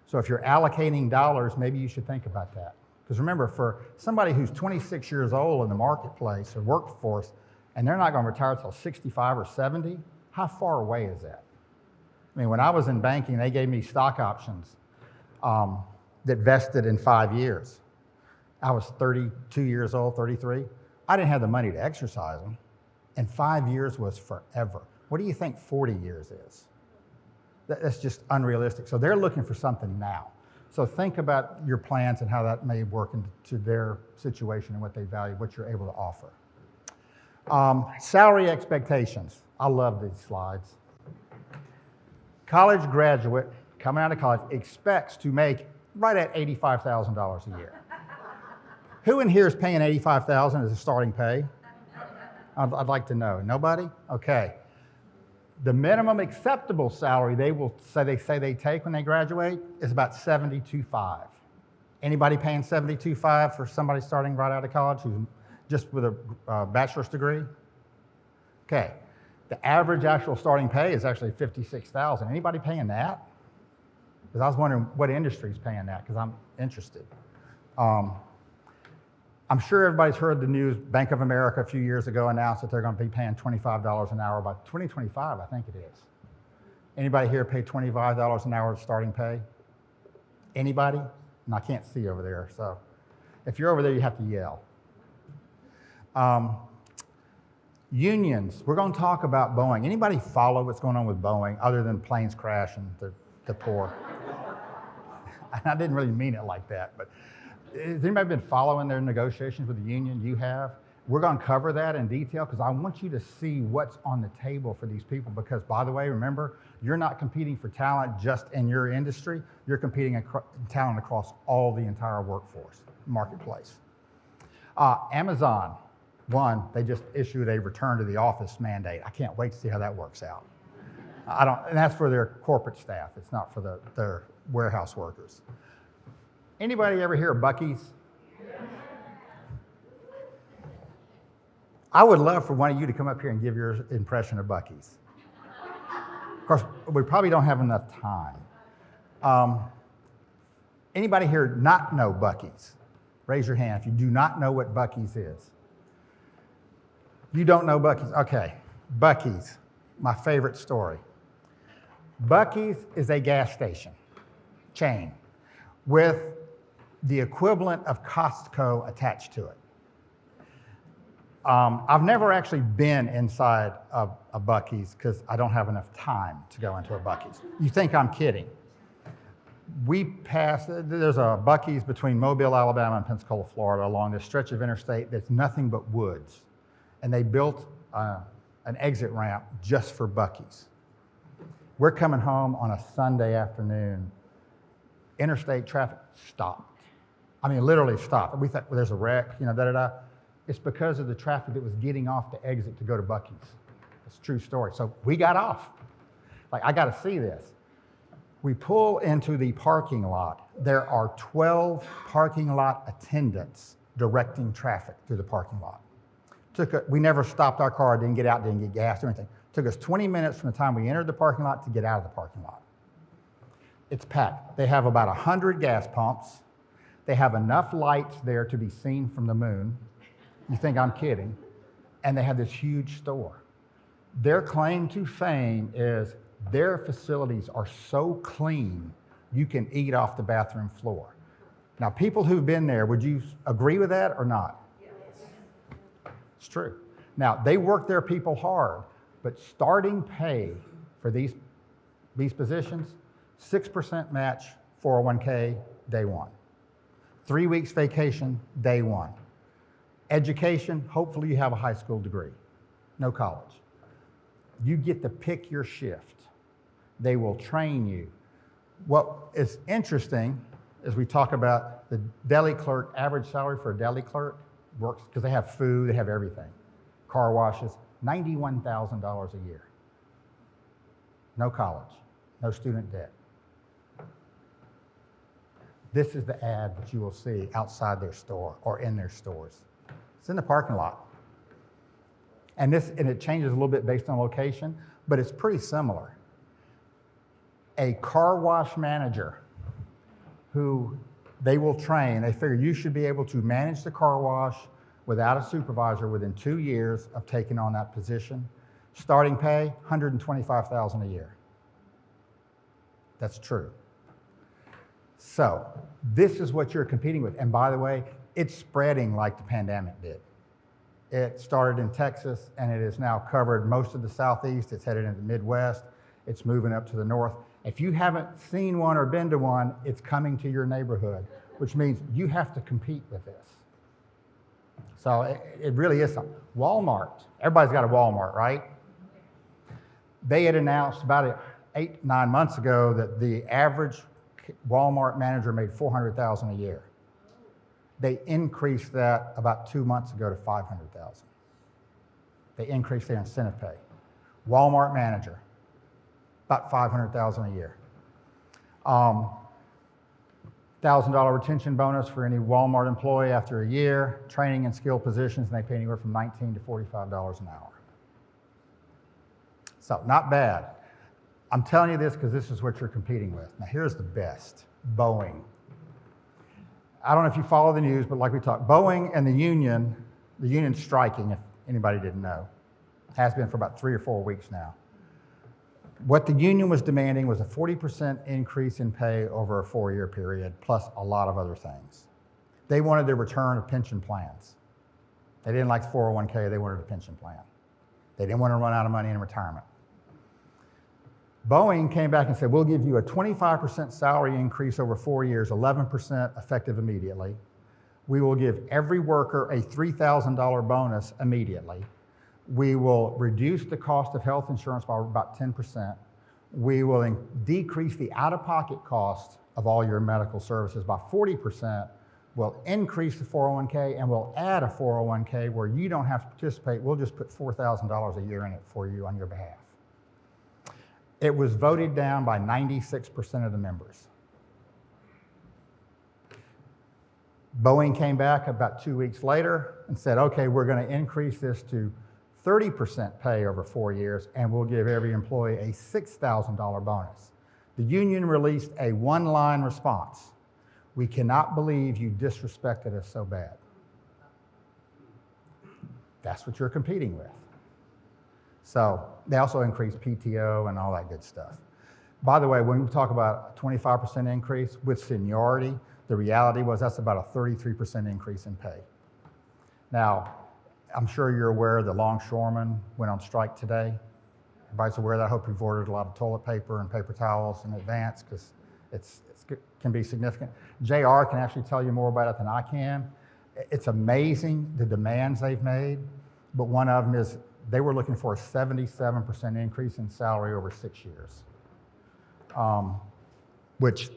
So if you're allocating dollars, maybe you should think about that. Because remember, for somebody who's 26 years old in the marketplace or workforce, and they're not going to retire until 65 or 70, how far away is that? I mean, when I was in banking, they gave me stock options that vested in 5 years. I was 32 years old, 33. I didn't have the money to exercise them, and 5 years was forever. What do you think 40 years is? That's just unrealistic. So they're looking for something now. So think about your plans and how that may work into their situation and what they value, what you're able to offer. Salary expectations. I love these slides. College graduate coming out of college expects to make right at $85,000 a year. Who in here is paying $85,000 as a starting pay? I'd like to know. Nobody? Okay. The minimum acceptable salary they say they take when they graduate is about $72,500. Anybody paying $72,500 for somebody starting right out of college who's just with a bachelor's degree? Okay. The average actual starting pay is actually $56,000. Anybody paying that? Because I was wondering what industry is paying that, because I'm interested. I'm sure everybody's heard the news. Bank of America a few years ago announced that they're going to be paying $25 an hour by 2025, I think it is. Anybody here pay $25 an hour starting pay? Anybody? And I can't see over there, so if you're over there, you have to yell. Unions. We're going to talk about Boeing. Anybody follow what's going on with Boeing other than planes crashing, the poor? And I didn't really mean it like that, but has anybody been following their negotiations with the union? You have. We're going to cover that in detail because I want you to see what's on the table for these people because, by the way, remember, you're not competing for talent just in your industry. You're competing talent across all the entire workforce marketplace. Amazon, they just issued a return to the office mandate. I can't wait to see how that works out. And that's for their corporate staff. It's not for their warehouse workers. Anybody ever hear of Buc-ee's? I would love for one of you to come up here and give your impression of Buc-ee's. Of course, we probably don't have enough time. Anybody here not know Buc-ee's? Raise your hand if you do not know what Buc-ee's is. You don't know Buc-ee's? Okay. Buc-ee's, my favorite story. Buc-ee's is a gas station chain with the equivalent of Costco attached to it. I've never actually been inside a Buc-ee's because I don't have enough time to go into a Buc-ee's. You think I'm kidding. There's a Buc-ee's between Mobile, Alabama and Pensacola, Florida along this stretch of interstate that's nothing but woods. And they built an exit ramp just for Buc-ee's. We're coming home on a Sunday afternoon. Interstate traffic stopped. I mean, literally stopped. We thought, well, there's a wreck, da-da-da. It's because of the traffic that was getting off the exit to go to Buc-ee's. It's a true story. So we got off. Like, I got to see this. We pull into the parking lot. There are 12 parking lot attendants directing traffic through the parking lot. We never stopped our car, didn't get out, didn't get gas or anything. Took us 20 minutes from the time we entered the parking lot to get out of the parking lot. It's packed. They have about 100 gas pumps. They have enough lights there to be seen from the moon. You think I'm kidding? And they have this huge store. Their claim to fame is their facilities are so clean, you can eat off the bathroom floor. Now, people who've been there, would you agree with that or not? Yes. It's true. Now, they work their people hard, but starting pay for these positions, 6% match 401k day one. 3 weeks vacation day one. Education, hopefully you have a high school degree, no college. You get to pick your shift. They will train you. What is interesting is we talk about the deli clerk, average salary for a deli clerk works because they have food, they have everything. Car washes, $91,000 a year. No college, no student debt. This is the ad that you will see outside their store or in their stores. It's in the parking lot. And it changes a little bit based on location, but it's pretty similar. A car wash manager who they will train, they figure you should be able to manage the car wash without a supervisor within 2 years of taking on that position. Starting pay, $125,000 a year. That's true. So this is what you're competing with. And by the way, it's spreading like the pandemic did. It started in Texas, and it has now covered most of the Southeast. It's headed into the Midwest. It's moving up to the North. If you haven't seen one or been to one, it's coming to your neighborhood, which means you have to compete with this. So it really is something. Walmart, everybody's got a Walmart, right? They had announced about 8-9 months ago that the average Walmart manager made $400,000 a year. They increased that about 2 months ago to $500,000. They increased their incentive pay. Walmart manager, about $500,000 a year. $1,000 retention bonus for any Walmart employee after a year. Training and skill positions, and they pay anywhere from $19 to $45 an hour. So not bad. I'm telling you this because this is what you're competing with. Now here's the best, Boeing. I don't know if you follow the news, but like we talked, Boeing and the union's striking, if anybody didn't know. Has been for about 3 or 4 weeks now. What the union was demanding was a 40% increase in pay over a 4-year period, plus a lot of other things. They wanted the return of pension plans. They didn't like 401k, they wanted a pension plan. They didn't want to run out of money in retirement. Boeing came back and said, we'll give you a 25% salary increase over 4 years, 11% effective immediately. We will give every worker a $3,000 bonus immediately. We will reduce the cost of health insurance by about 10%. We will decrease the out-of-pocket cost of all your medical services by 40%. We'll increase the 401k, and we'll add a 401k where you don't have to participate. We'll just put $4,000 a year in it for you on your behalf. It was voted down by 96% of the members. Boeing came back about 2 weeks later and said, okay, we're going to increase this to 30% pay over 4 years, and we'll give every employee a $6,000 bonus. The union released a one-line response. We cannot believe you disrespected us so bad. That's what you're competing with. So they also increased PTO and all that good stuff. By the way, when we talk about a 25% increase with seniority, The reality was that's about a 33% increase in pay. Now, I'm sure you're aware the longshoremen went on strike today. Everybody's aware of that. I hope you've ordered a lot of toilet paper and paper towels in advance because it can be significant. JR can actually tell you more about it than I can. It's amazing the demands they've made, but one of them is they were looking for a 77% increase in salary over 6 years, which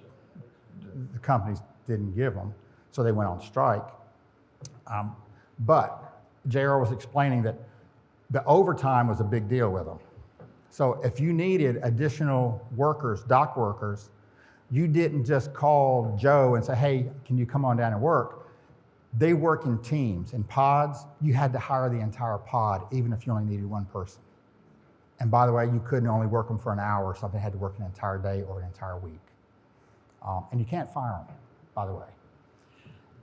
the companies didn't give them, so they went on strike. But JR was explaining that the overtime was a big deal with them. So if you needed additional workers, dock workers, you didn't just call Joe and say, hey, can you come on down and work? They work in teams, in pods. You had to hire the entire pod, even if you only needed one person. And by the way, you couldn't only work them for an hour or something. You had to work an entire day or an entire week. And you can't fire them, by the way.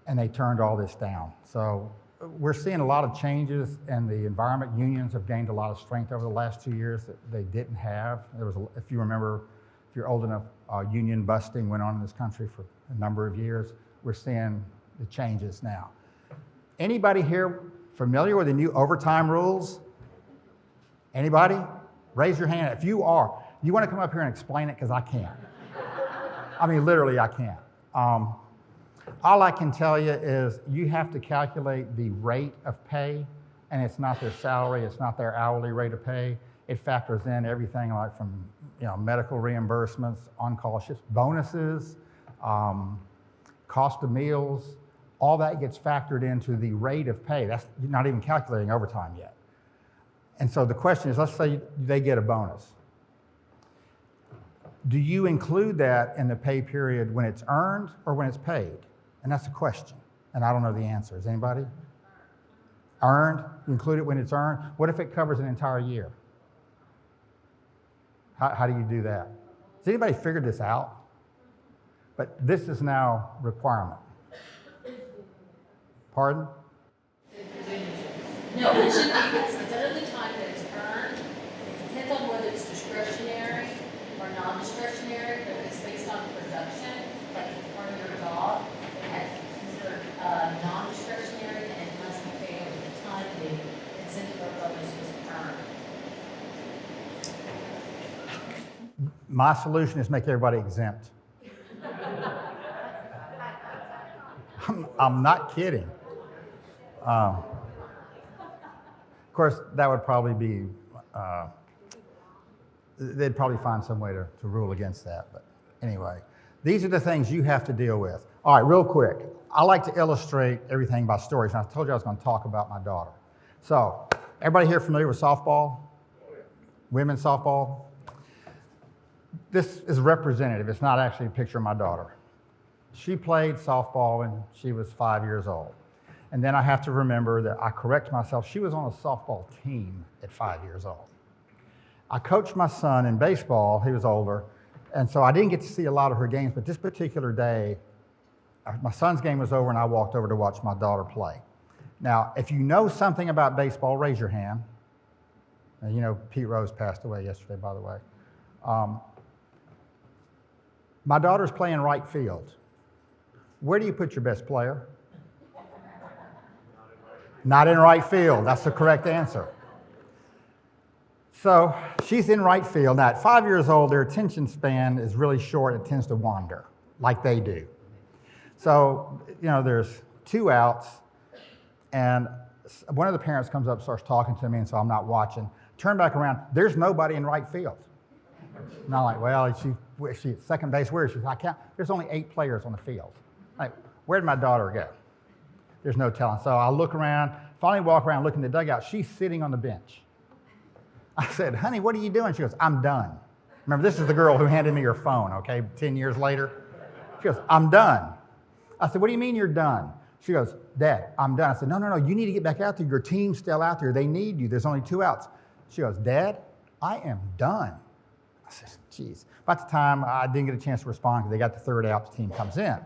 And they turned all this down. So we're seeing a lot of changes, and the environment unions have gained a lot of strength over the last 2 years that they didn't have. There was, if you remember, if you're old enough, union busting went on in this country for a number of years. We're seeing the changes now. Anybody here familiar with the new overtime rules? Anybody? Raise your hand. If you are, you want to come up here and explain it, because I can't. I mean, literally, I can't. All I can tell you is you have to calculate the rate of pay, and it's not their salary, it's not their hourly rate of pay. It factors in everything like from medical reimbursements, on-call shifts, bonuses, cost of meals. All that gets factored into the rate of pay. That's not even calculating overtime yet. And so the question is, let's say they get a bonus. Do you include that in the pay period when it's earned or when it's paid? And that's the question, and I don't know the answer. Is anybody? Earned? You include it when it's earned? What if it covers an entire year? How do you do that? Has anybody figured this out? But this is now requirement. Pardon? No, it should be, instead of the time that it's earned, it depends on whether it's discretionary or non-discretionary, but if it's based on production, like part of your job, that's considered non-discretionary, and it must be paid over the time the incentive or bonus was earned. My solution is make everybody exempt. I'm not kidding. Of course, that would probably be, they'd probably find some way to rule against that. But anyway, these are the things you have to deal with. All right, real quick. I like to illustrate everything by stories. And I told you I was going to talk about my daughter. So, everybody here familiar with softball? Women's softball? This is representative. It's not actually a picture of my daughter. She played softball when she was 5 years old. And then I have to remember that I correct myself. She was on a softball team at 5 years old. I coached my son in baseball. He was older. And so I didn't get to see a lot of her games. But this particular day, my son's game was over, and I walked over to watch my daughter play. Now, if you know something about baseball, raise your hand. And you know, Pete Rose passed away yesterday, by the way. My daughter's playing right field. Where do you put your best player? Not in right field. That's the correct answer. So she's in right field. Now, at 5 years old, their attention span is really short. It tends to wander like they do. So, there's 2 outs, and one of the parents comes up, starts talking to me, and so I'm not watching. Turn back around. There's nobody in right field. And I'm like, well, is she at second base? Where is she? I can't. There's only 8 players on the field. Like, where did my daughter go? There's no telling. So I look around, finally walk around, look in the dugout. She's sitting on the bench. I said, honey, what are you doing? She goes, I'm done. Remember, this is the girl who handed me her phone, okay, 10 years later. She goes, I'm done. I said, what do you mean you're done? She goes, Dad, I'm done. I said, no, you need to get back out there. Your team's still out there. They need you. There's only 2 outs. She goes, Dad, I am done. I said, geez. About the time I didn't get a chance to respond because they got the 3rd out, the team comes in.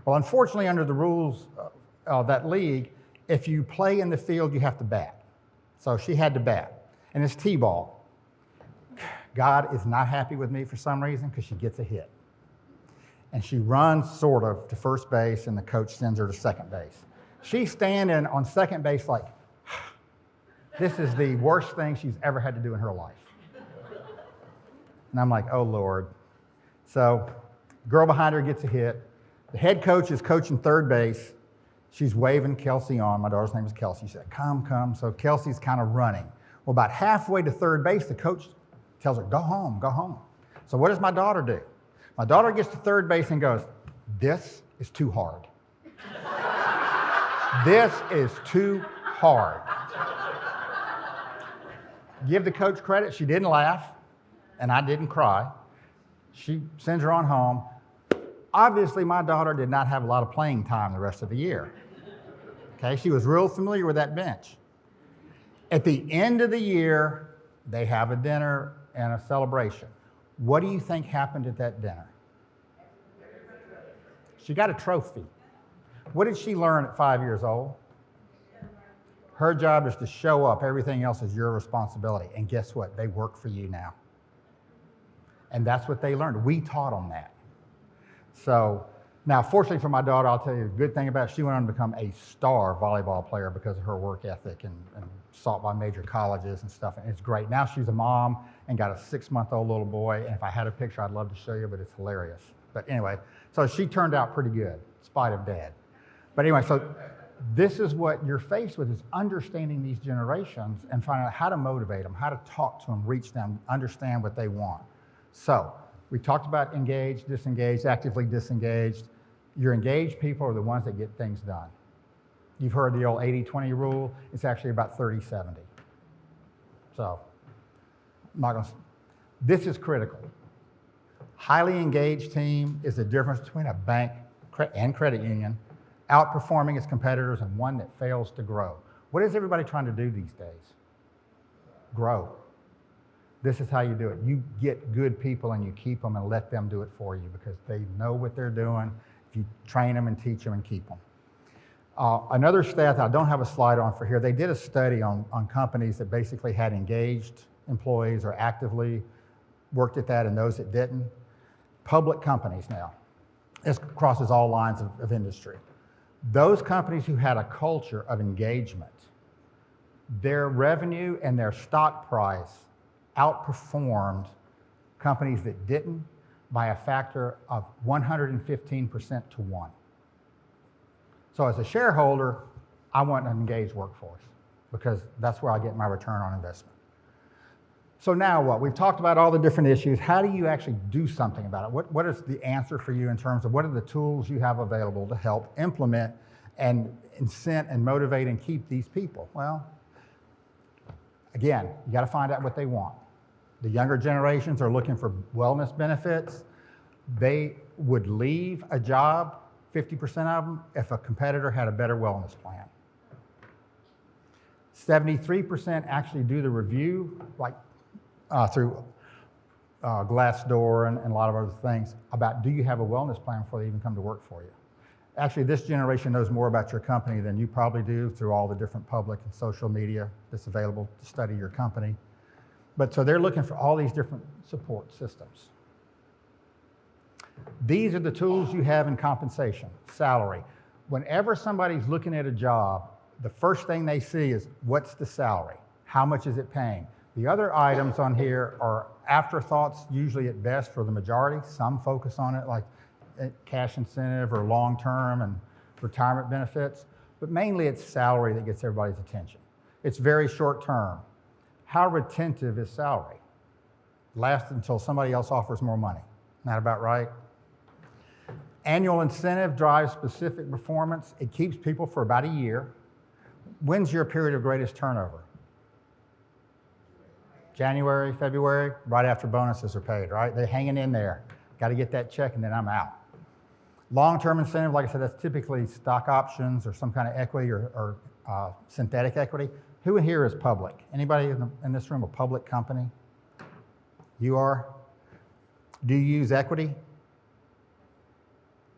Well, unfortunately, under the rules of that league, if you play in the field, you have to bat. So she had to bat. And it's T-ball. God is not happy with me for some reason because she gets a hit. And she runs sort of to first base, and the coach sends her to second base. She's standing on second base like, this is the worst thing she's ever had to do in her life. And I'm like, oh, Lord. So girl behind her gets a hit. The head coach is coaching third base. She's waving Kelsey on. My daughter's name is Kelsey. She said, come, come. So Kelsey's kind of running. Well, about halfway to third base, the coach tells her, go home, go home. So what does my daughter do? My daughter gets to third base and goes, this is too hard. This is too hard. Give the coach credit, she didn't laugh, and I didn't cry. She sends her on home. Obviously, my daughter did not have a lot of playing time the rest of the year. Okay, she was real familiar with that bench. At the end of the year, they have a dinner and a celebration. What do you think happened at that dinner? She got a trophy. What did she learn at 5 years old? Her job is to show up. Everything else is your responsibility. And guess what? They work for you now. And that's what they learned. We taught them that. So now, fortunately for my daughter, I'll tell you a good thing about it. She went on to become a star volleyball player because of her work ethic and sought by major colleges and stuff. And it's great. Now she's a mom and got a 6-month-old little boy. And if I had a picture, I'd love to show you, but it's hilarious. But anyway, so she turned out pretty good, in spite of dad. But anyway, so this is what you're faced with, is understanding these generations and finding out how to motivate them, how to talk to them, reach them, understand what they want. So we talked about engaged, disengaged, actively disengaged. Your engaged people are the ones that get things done. You've heard the old 80-20 rule. It's actually about 30-70. So I'm not going to. This is critical. Highly engaged team is the difference between a bank and credit union outperforming its competitors and one that fails to grow. What is everybody trying to do these days? Grow. This is how you do it. You get good people and you keep them and let them do it for you because they know what they're doing if you train them and teach them and keep them. Another stat that I don't have a slide on for here, they did a study on companies that basically had engaged employees or actively worked at that and those that didn't. Public companies now. This crosses all lines of industry. Those companies who had a culture of engagement, their revenue and their stock price outperformed companies that didn't by a factor of 115% to 1. So as a shareholder, I want an engaged workforce because that's where I get my return on investment. So now what? We've talked about all the different issues. How do you actually do something about it? What is the answer for you in terms of what are the tools you have available to help implement and incent and motivate and keep these people? Well, again, you got to find out what they want. The younger generations are looking for wellness benefits. They would leave a job, 50% of them, if a competitor had a better wellness plan. 73% actually do the review, like through Glassdoor and a lot of other things, about do you have a wellness plan before they even come to work for you. Actually, this generation knows more about your company than you probably do through all the different public and social media that's available to study your company. But so they're looking for all these different support systems. These are the tools you have in compensation, salary. Whenever somebody's looking at a job, the first thing they see is what's the salary? How much is it paying? The other items on here are afterthoughts, usually at best for the majority. Some focus on it like cash incentive or long-term and retirement benefits, but mainly it's salary that gets everybody's attention. It's very short-term. How retentive is salary? Lasts until somebody else offers more money. Isn't that about right? Annual incentive drives specific performance. It keeps people for about a year. When's your period of greatest turnover? January, February, right after bonuses are paid, right? They're hanging in there. Got to get that check and then I'm out. Long-term incentive, like I said, that's typically stock options or some kind of equity or synthetic equity. Who in here is public? Anybody in this room a public company? You are? Do you use equity?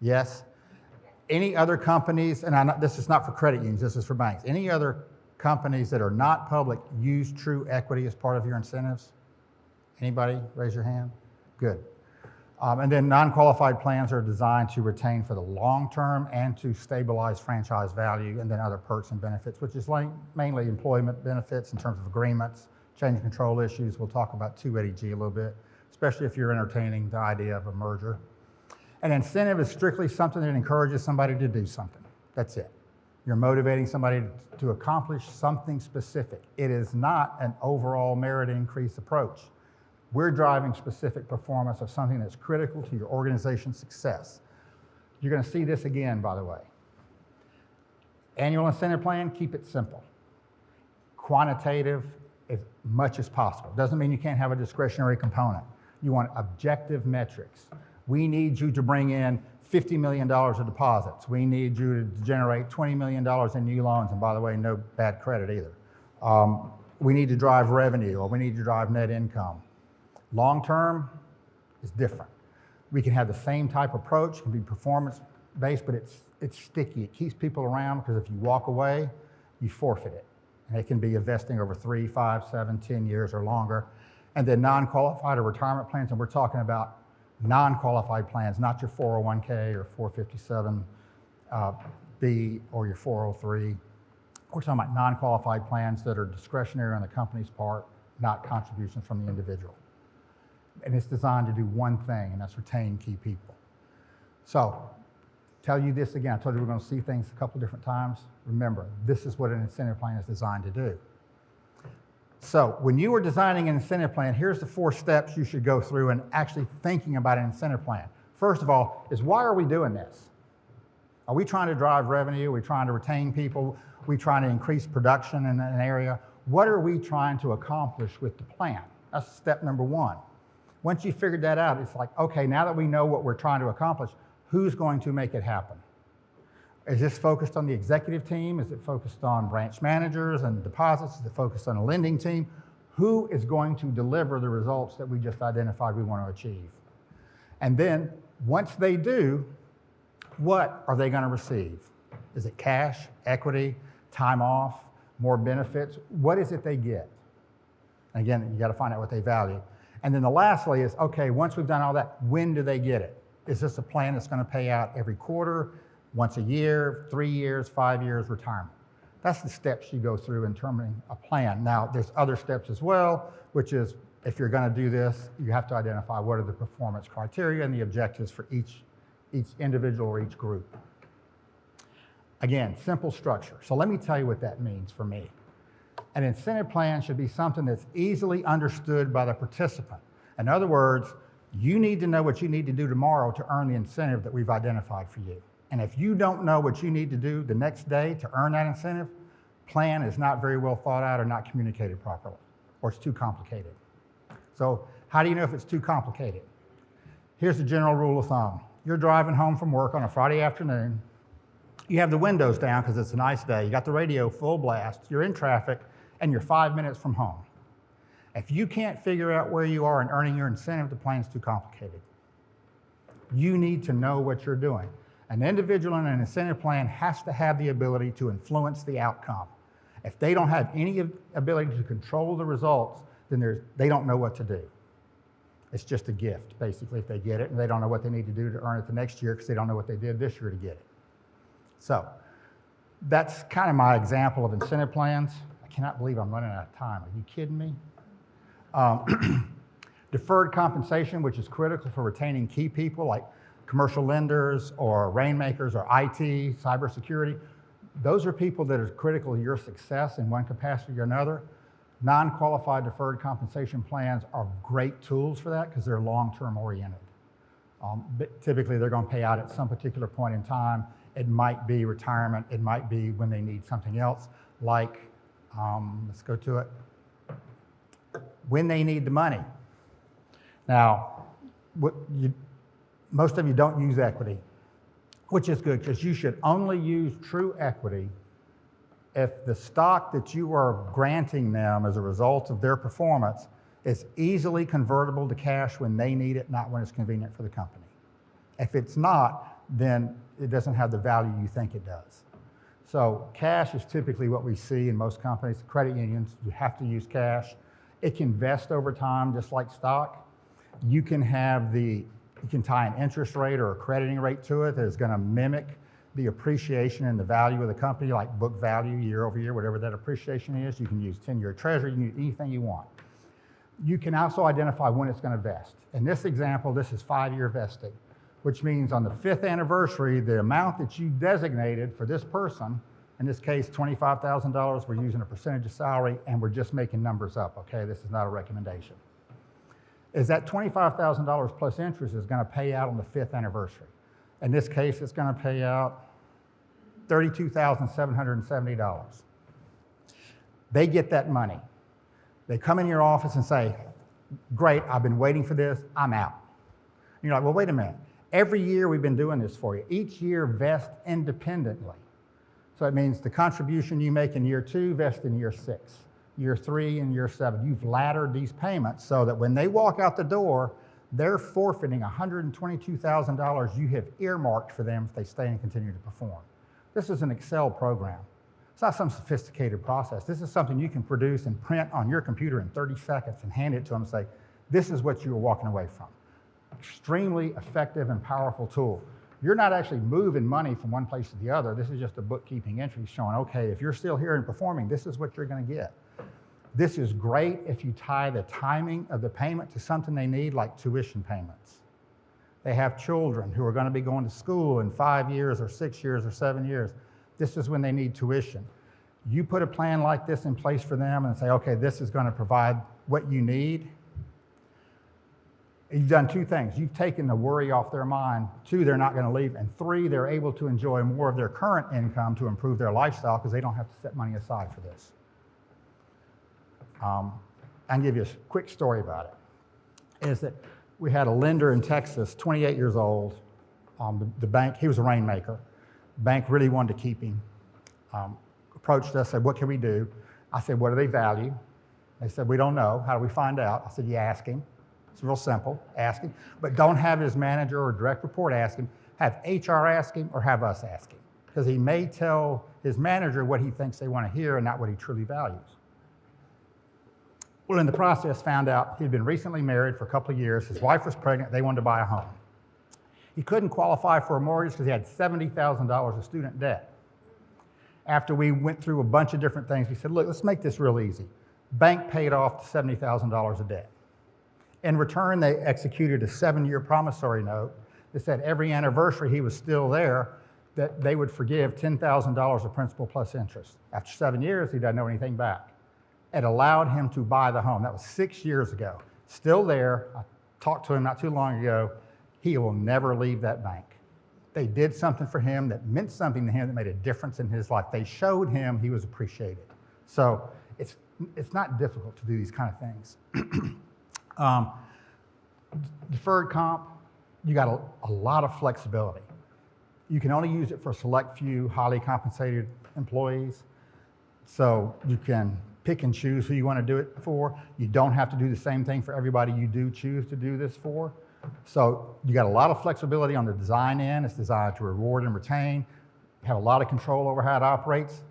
Yes. Any other companies, and this is not for credit unions, this is for banks. Any other companies that are not public use true equity as part of your incentives? Anybody? Raise your hand. Good. And then non-qualified plans are designed to retain for the long term and to stabilize franchise value, and then other perks and benefits, which is mainly employment benefits in terms of agreements, change of control issues. We'll talk about 280G a little bit, especially if you're entertaining the idea of a merger. An incentive is strictly something that encourages somebody to do something. That's it. You're motivating somebody to accomplish something specific. It is not an overall merit increase approach. We're driving specific performance of something that's critical to your organization's success. You're going to see this again, by the way. Annual incentive plan, keep it simple. Quantitative as much as possible. Doesn't mean you can't have a discretionary component. You want objective metrics. We need you to bring in $50 million of deposits. We need you to generate $20 million in new loans, and by the way, no bad credit either. We need to drive revenue, or we need to drive net income. Long term is different. We can have the same type of approach, it can be performance-based, but it's sticky. It keeps people around because if you walk away, you forfeit it. And it can be investing over 3, 5, 7, 10 years or longer. And then non-qualified or retirement plans, and we're talking about non-qualified plans, not your 401k or 457B or your 403. We're talking about non-qualified plans that are discretionary on the company's part, not contributions from the individual. And it's designed to do one thing, and that's retain key people. So, tell you this again, I told you we're going to see things a couple different times. Remember, this is what an incentive plan is designed to do. So, when you are designing an incentive plan, here's the 4 steps you should go through in actually thinking about an incentive plan. First of all, is why are we doing this? Are we trying to drive revenue? Are we trying to retain people? Are we trying to increase production in an area? What are we trying to accomplish with the plan? That's step number 1. Once you figured that out, it's like, okay, now that we know what we're trying to accomplish, who's going to make it happen? Is this focused on the executive team? Is it focused on branch managers and deposits? Is it focused on a lending team? Who is going to deliver the results that we just identified we want to achieve? And then, once they do, what are they going to receive? Is it cash, equity, time off, more benefits? What is it they get? And again, you got to find out what they value. And then the lastly is, okay, once we've done all that, when do they get it? Is this a plan that's going to pay out every quarter, once a year, 3 years, 5 years, retirement? That's the steps you go through in determining a plan. Now, there's other steps as well, which is if you're going to do this, you have to identify what are the performance criteria and the objectives for each individual or each group. Again, simple structure. So let me tell you what that means for me. An incentive plan should be something that's easily understood by the participant. In other words, you need to know what you need to do tomorrow to earn the incentive that we've identified for you. And if you don't know what you need to do the next day to earn that incentive, plan is not very well thought out or not communicated properly, or it's too complicated. So how do you know if it's too complicated? Here's the general rule of thumb. You're driving home from work on a Friday afternoon. You have the windows down because it's a nice day. You got the radio full blast. You're in traffic, and you're 5 minutes from home. If you can't figure out where you are in earning your incentive, the plan's too complicated. You need to know what you're doing. An individual in an incentive plan has to have the ability to influence the outcome. If they don't have any ability to control the results, then they don't know what to do. It's just a gift, basically, if they get it, and they don't know what they need to do to earn it the next year because they don't know what they did this year to get it. So that's kind of my example of incentive plans. I cannot believe I'm running out of time. Are you kidding me? Deferred compensation, which is critical for retaining key people like commercial lenders or rainmakers or IT, cybersecurity. Those are people that are critical to your success in one capacity or another. Non-qualified deferred compensation plans are great tools for that because they're long-term oriented. But typically, they're going to pay out at some particular point in time. It might be retirement. It might be when they need something else, like, let's go to it, when they need the money. Now, most of you don't use equity, which is good because you should only use true equity if the stock that you are granting them as a result of their performance is easily convertible to cash when they need it, not when it's convenient for the company. If it's not, then it doesn't have the value you think it does. So cash is typically what we see in most companies. Credit unions, you have to use cash. It can vest over time just like stock. You can have the You can tie an interest rate or a crediting rate to it that is going to mimic the appreciation and the value of the company, like book value year over year, whatever that appreciation is. You can use 10-year treasury, you can use anything you want. You can also identify when it's going to vest. In this example, this is 5-year vesting, which means on the 5th anniversary, the amount that you designated for this person, in this case, $25,000, we're using a percentage of salary, and we're just making numbers up, okay? This is not a recommendation. Is that $25,000 plus interest is going to pay out on the 5th anniversary. In this case, it's going to pay out $32,770. They get that money. They come in your office and say, great, I've been waiting for this, I'm out. And you're like, well, wait a minute. Every year we've been doing this for you. Each year vests independently. So it means the contribution you make in year 2 vests in year 6, year 3 and year 7. You've laddered these payments so that when they walk out the door, they're forfeiting $122,000 you have earmarked for them if they stay and continue to perform. This is an Excel program. It's not some sophisticated process. This is something you can produce and print on your computer in 30 seconds and hand it to them and say, this is what you were walking away from. Extremely effective and powerful tool. You're not actually moving money from one place to the other. This is just a bookkeeping entry showing, okay, if you're still here and performing, this is what you're going to get. This is great if you tie the timing of the payment to something they need, like tuition payments. They have children who are going to be going to school in 5 years or 6 years or 7 years. This is when they need tuition. You put a plan like this in place for them and say, okay, this is going to provide what you need. You've done 2 things. You've taken the worry off their mind. 2, they're not going to leave. And 3, they're able to enjoy more of their current income to improve their lifestyle because they don't have to set money aside for this. I'll give you a quick story about it. Is that we had a lender in Texas, 28 years old. The bank, he was a rainmaker. Bank really wanted to keep him. Approached us, said, what can we do? I said, what do they value? They said, we don't know. How do we find out? I said, you ask him. It's real simple, ask him. But don't have his manager or direct report ask him. Have HR ask him or have us ask him. Because he may tell his manager what he thinks they want to hear and not what he truly values. Well, in the process, found out he'd been recently married for a couple of years. His wife was pregnant. They wanted to buy a home. He couldn't qualify for a mortgage because he had $70,000 of student debt. After we went through a bunch of different things, we said, look, let's make this real easy. Bank paid off the $70,000 of debt. In return, they executed a 7-year promissory note that said every anniversary he was still there, that they would forgive $10,000 of principal plus interest. After 7 years, he doesn't owe anything back. It allowed him to buy the home. That was 6 years ago. Still there. I talked to him not too long ago. He will never leave that bank. They did something for him that meant something to him that made a difference in his life. They showed him he was appreciated. So it's not difficult to do these kind of things. Deferred comp, you got a lot of flexibility. You can only use it for a select few highly compensated employees. So you can pick and choose who you want to do it for. You don't have to do the same thing for everybody you do choose to do this for. So you got a lot of flexibility on the design end. It's designed to reward and retain. You have a lot of control over how it operates.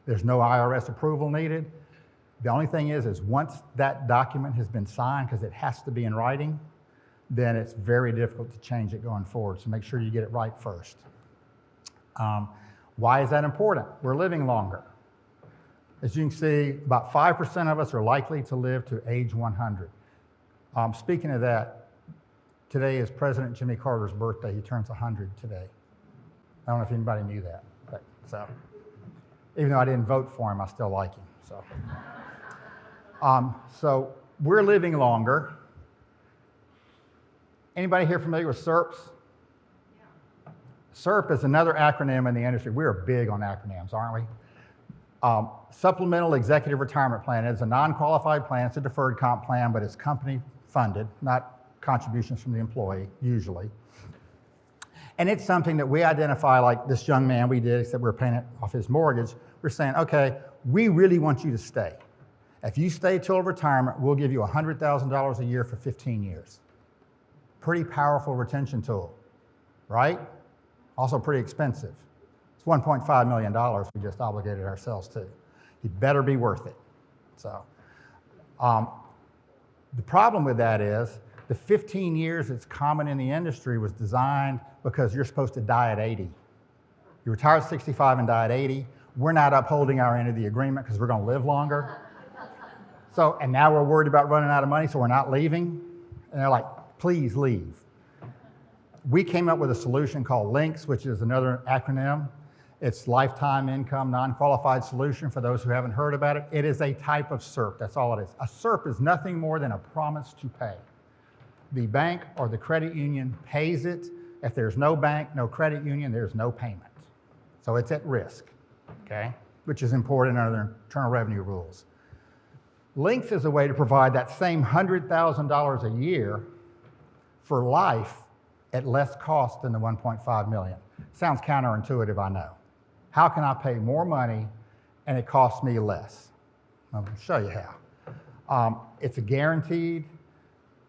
There's no IRS approval needed. The only thing is once that document has been signed, because it has to be in writing, then it's very difficult to change it going forward. So make sure you get it right first. Why is that important? We're living longer. As you can see, about 5% of us are likely to live to age 100. Speaking of that, today is President Jimmy Carter's birthday. He turns 100 today. I don't know if anybody knew that. But, so, even though I didn't vote for him, I still like him. So we're living longer. Anybody here familiar with SERPs? Yeah. SERP is another acronym in the industry. We're big on acronyms, aren't we? Supplemental Executive Retirement Plan is a non-qualified plan. It's a deferred comp plan, but it's company funded, not contributions from the employee, usually. And it's something that we identify, like this young man we did, except we're paying it off his mortgage. We're saying, okay, we really want you to stay. If you stay till retirement, we'll give you $100,000 a year for 15 years. Pretty powerful retention tool, right? Also pretty expensive. It's $1.5 million we just obligated ourselves to. It better be worth it. So, the problem with that is the The 15 years that's common in the industry was designed because you're supposed to die at 80. You retire at 65 and die at 80. We're not upholding our end of the agreement because we're going to live longer. So, and now we're worried about running out of money, so we're not leaving. And they're like, please leave. We came up with a solution called LINKS, which is another acronym. It's Lifetime Income Non-Qualified Solution for those who haven't heard about it. It is a type of SERP, that's all it is. A SERP is nothing more than a promise to pay. The bank or the credit union pays it. If there's no bank, no credit union, there's no payment. So it's at risk, okay? Which is important under the Internal Revenue rules. LINKS is a way to provide that same $100,000 a year for life at less cost than the $1.5 million. Sounds counterintuitive, I know. How can I pay more money and it costs me less? I'll show you how. It's a guaranteed,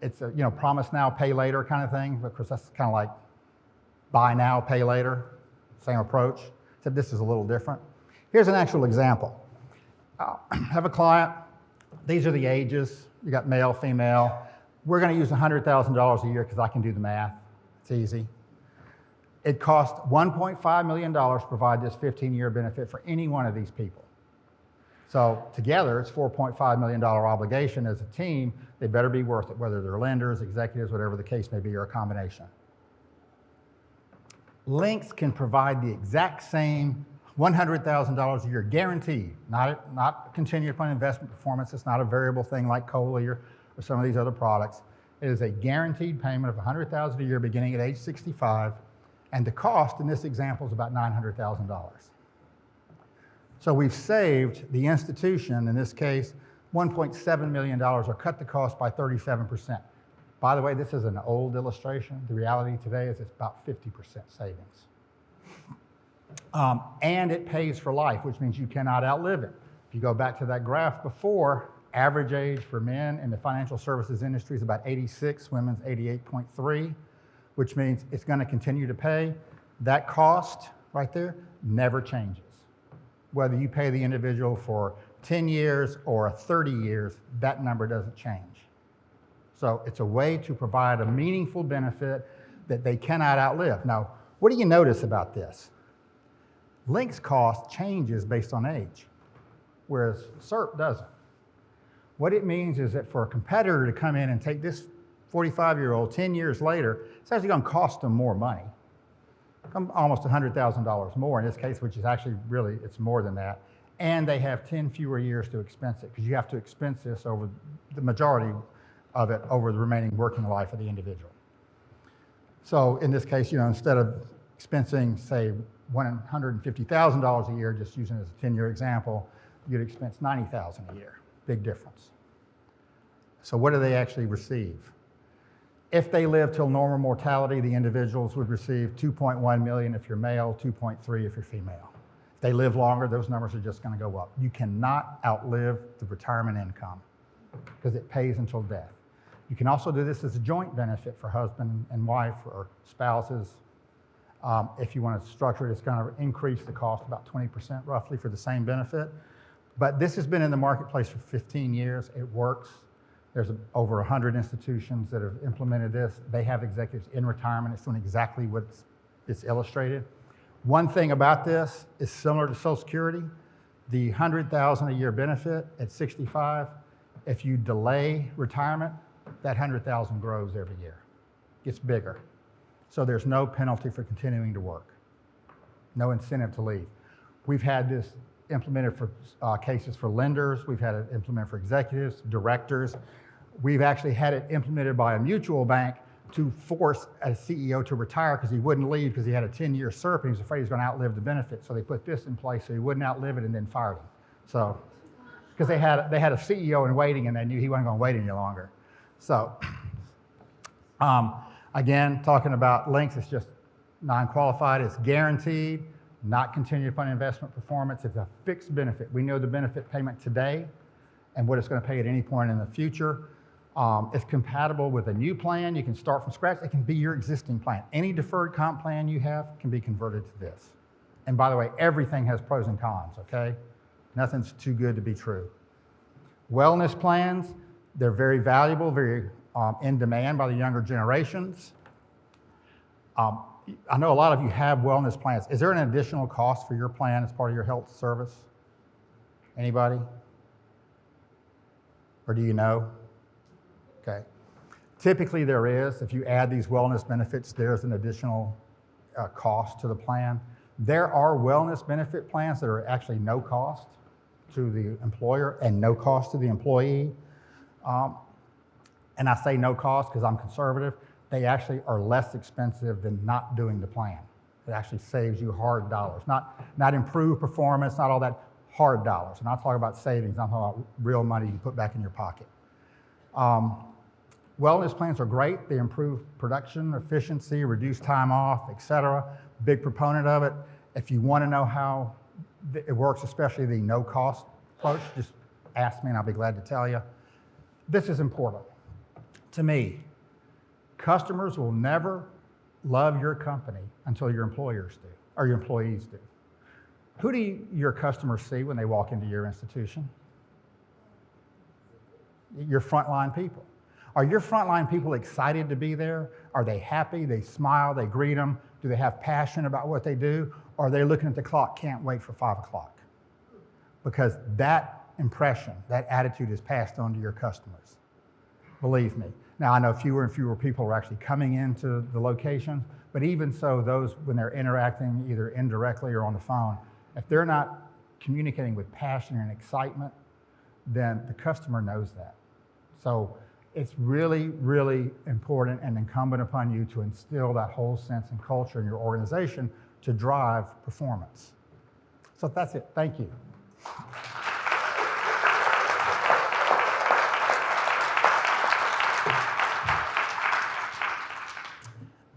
it's a promise now, pay later kind of thing, because that's kind of like buy now, pay later, same approach, except this is a little different. Here's an actual example. I have a client, these are the ages, you got male, female. We're going to use $100,000 a year because I can do the math. It's easy. It costs $1.5 million to provide this 15-year benefit for any one of these people. So together, it's $4.5 million obligation as a team. They better be worth it, whether they're lenders, executives, whatever the case may be, or a combination. LINKS can provide the exact same $100,000 a year, guaranteed, not contingent upon investment performance. It's not a variable thing like COLI or some of these other products. It is a guaranteed payment of $100,000 a year beginning at age 65, and the cost in this example is about $900,000. So we've saved the institution, in this case, $1.7 million, or cut the cost by 37%. By the way, this is an old illustration. The reality today is it's about 50% savings. And it pays for life, which means you cannot outlive it. If you go back to that graph before, average age for men in the financial services industry is about 86, women's 88.3, which means it's going to continue to pay. That cost right there never changes. Whether you pay the individual for 10 years or 30 years, that number doesn't change. So it's a way to provide a meaningful benefit that they cannot outlive. Now, what do you notice about this? LINKS cost changes based on age, whereas SERP doesn't. What it means is that for a competitor to come in and take this 45-year-old 10 years later, it's actually going to cost them more money, almost $100,000 more in this case, which is actually really, it's more than that. And they have 10 fewer years to expense it, because you have to expense this over the majority of it over the remaining working life of the individual. So in this case, instead of expensing, say, $150,000 a year, just using it as a 10-year example, you'd expense $90,000 a year. Big difference. So what do they actually receive? If they live till normal mortality, the individuals would receive $2.1 million if you're male, $2.3 if you're female. If they live longer, those numbers are just going to go up. You cannot outlive the retirement income because it pays until death. You can also do this as a joint benefit for husband and wife or spouses. If you want to structure it, it's going to increase the cost about 20% roughly for the same benefit. But this has been in the marketplace for 15 years. It works. There's over 100 institutions that have implemented this. They have executives in retirement. It's doing exactly what it's illustrated. One thing about this is similar to Social Security. The $100,000 a year benefit at 65, if you delay retirement, that $100,000 grows every year. Gets bigger. So there's no penalty for continuing to work. No incentive to leave. We've had this implemented for cases for lenders. We've had it implemented for executives, directors. We've actually had it implemented by a mutual bank to force a CEO to retire because he wouldn't leave because he had a 10-year SERP and he was afraid he was going to outlive the benefit. So they put this in place so he wouldn't outlive it and then fired him. So, because they had a CEO in waiting and they knew he wasn't going to wait any longer. So, again, talking about LINKS, it's just non-qualified. It's guaranteed, not contingent upon investment performance. It's a fixed benefit. We know the benefit payment today and what it's going to pay at any point in the future. It's compatible with a new plan. You can start from scratch. It can be your existing plan. Any deferred comp plan you have can be converted to this. And by the way, everything has pros and cons, okay? Nothing's too good to be true. Wellness plans, they're very valuable, very in demand by the younger generations. I know a lot of you have wellness plans. Is there an additional cost for your plan as part of your health service? Anybody? Or do you know? Okay. Typically there is. If you add these wellness benefits, there's an additional cost to the plan. There are wellness benefit plans that are actually no cost to the employer and no cost to the employee. And I say no cost because I'm conservative. They actually are less expensive than not doing the plan. It actually saves you hard dollars. Not improved performance, not all that, hard dollars. I'm not talking about savings, I'm talking about real money you put back in your pocket. Wellness plans are great. They improve production, efficiency, reduce time off, et cetera. Big proponent of it. If you want to know how it works, especially the no-cost approach, just ask me and I'll be glad to tell you. This is important. To me, customers will never love your company until your employers do, or your employees do. Who do your customers see when they walk into your institution? Your frontline people. Are your frontline people excited to be there? Are they happy? They smile, they greet them. Do they have passion about what they do? Or are they looking at the clock, can't wait for 5 o'clock? Because that impression, that attitude is passed on to your customers. Believe me. Now, I know fewer and fewer people are actually coming into the location, but even so, those, when they're interacting either indirectly or on the phone, if they're not communicating with passion and excitement, then the customer knows that. So it's really, really important and incumbent upon you to instill that whole sense and culture in your organization to drive performance. So that's it. Thank you.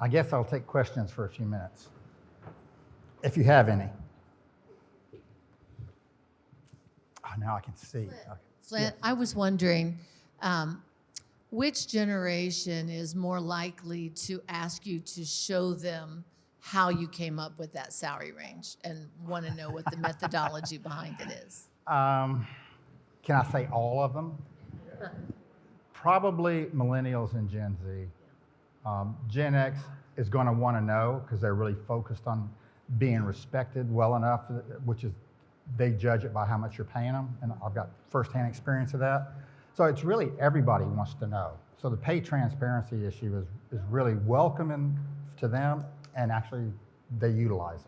I guess I'll take questions for a few minutes, if you have any. Oh, now I can see. Okay. Flynt, I was wondering, which generation is more likely to ask you to show them how you came up with that salary range and want to know what the methodology behind it is? Can I say all of them? Probably millennials and Gen Z. Gen X is going to want to know because they're really focused on being respected well enough, which is they judge it by how much you're paying them, and I've got firsthand experience of that. So it's really everybody wants to know. So the pay transparency issue is really welcoming to them, and actually they utilize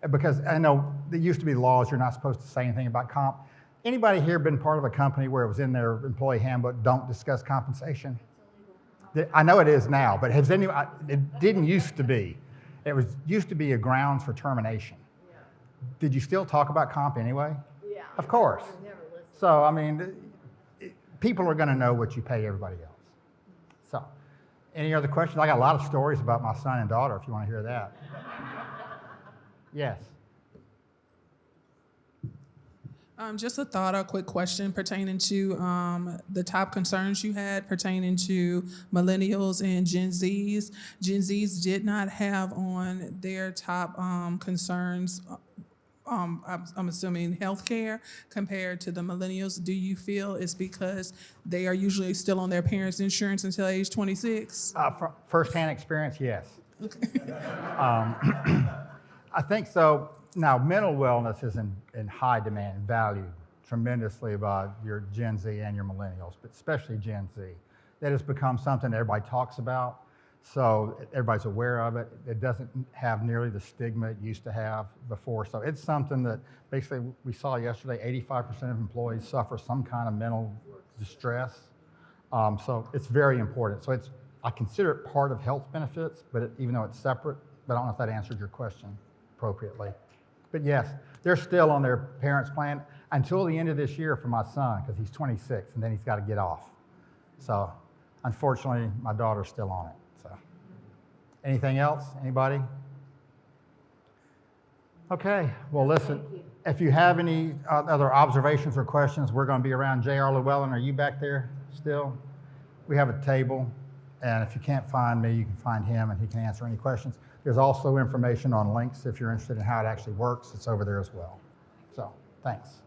it. Because I know there used to be laws you're not supposed to say anything about comp. Anybody here been part of a company where it was in their employee handbook, don't discuss compensation? I know it is now, but it didn't used to be. It used to be a grounds for termination. Yeah. Did you still talk about comp anyway? Yeah. Of course. Never listened. So, I mean, people are going to know what you pay everybody else. So, any other questions? I got a lot of stories about my son and daughter if you want to hear that. Yes. Just a thought, a quick question pertaining to the top concerns you had pertaining to millennials and Gen Zs. Gen Zs did not have on their top concerns, I'm assuming healthcare compared to the millennials. Do you feel it's because they are usually still on their parents' insurance until age 26? First-hand experience, yes. Okay. I think so. Now, mental wellness is in high demand and valued tremendously by your Gen Z and your millennials, but especially Gen Z. That has become something everybody talks about, so everybody's aware of it. It doesn't have nearly the stigma it used to have before. So it's something that basically we saw yesterday, 85% of employees suffer some kind of mental distress. So it's very important. So I consider it part of health benefits, but even though it's separate, but I don't know if that answered your question appropriately. But yes, they're still on their parents' plan until the end of this year for my son, because he's 26, and then he's got to get off. So unfortunately, my daughter's still on it. So anything else? Anybody? Okay, well listen, if you have any other observations or questions, we're going to be around. J.R. Llewellyn, are you back there still? We have a table, and if you can't find me, you can find him, and he can answer any questions. There's also information on links if you're interested in how it actually works. It's over there as well. So, thanks.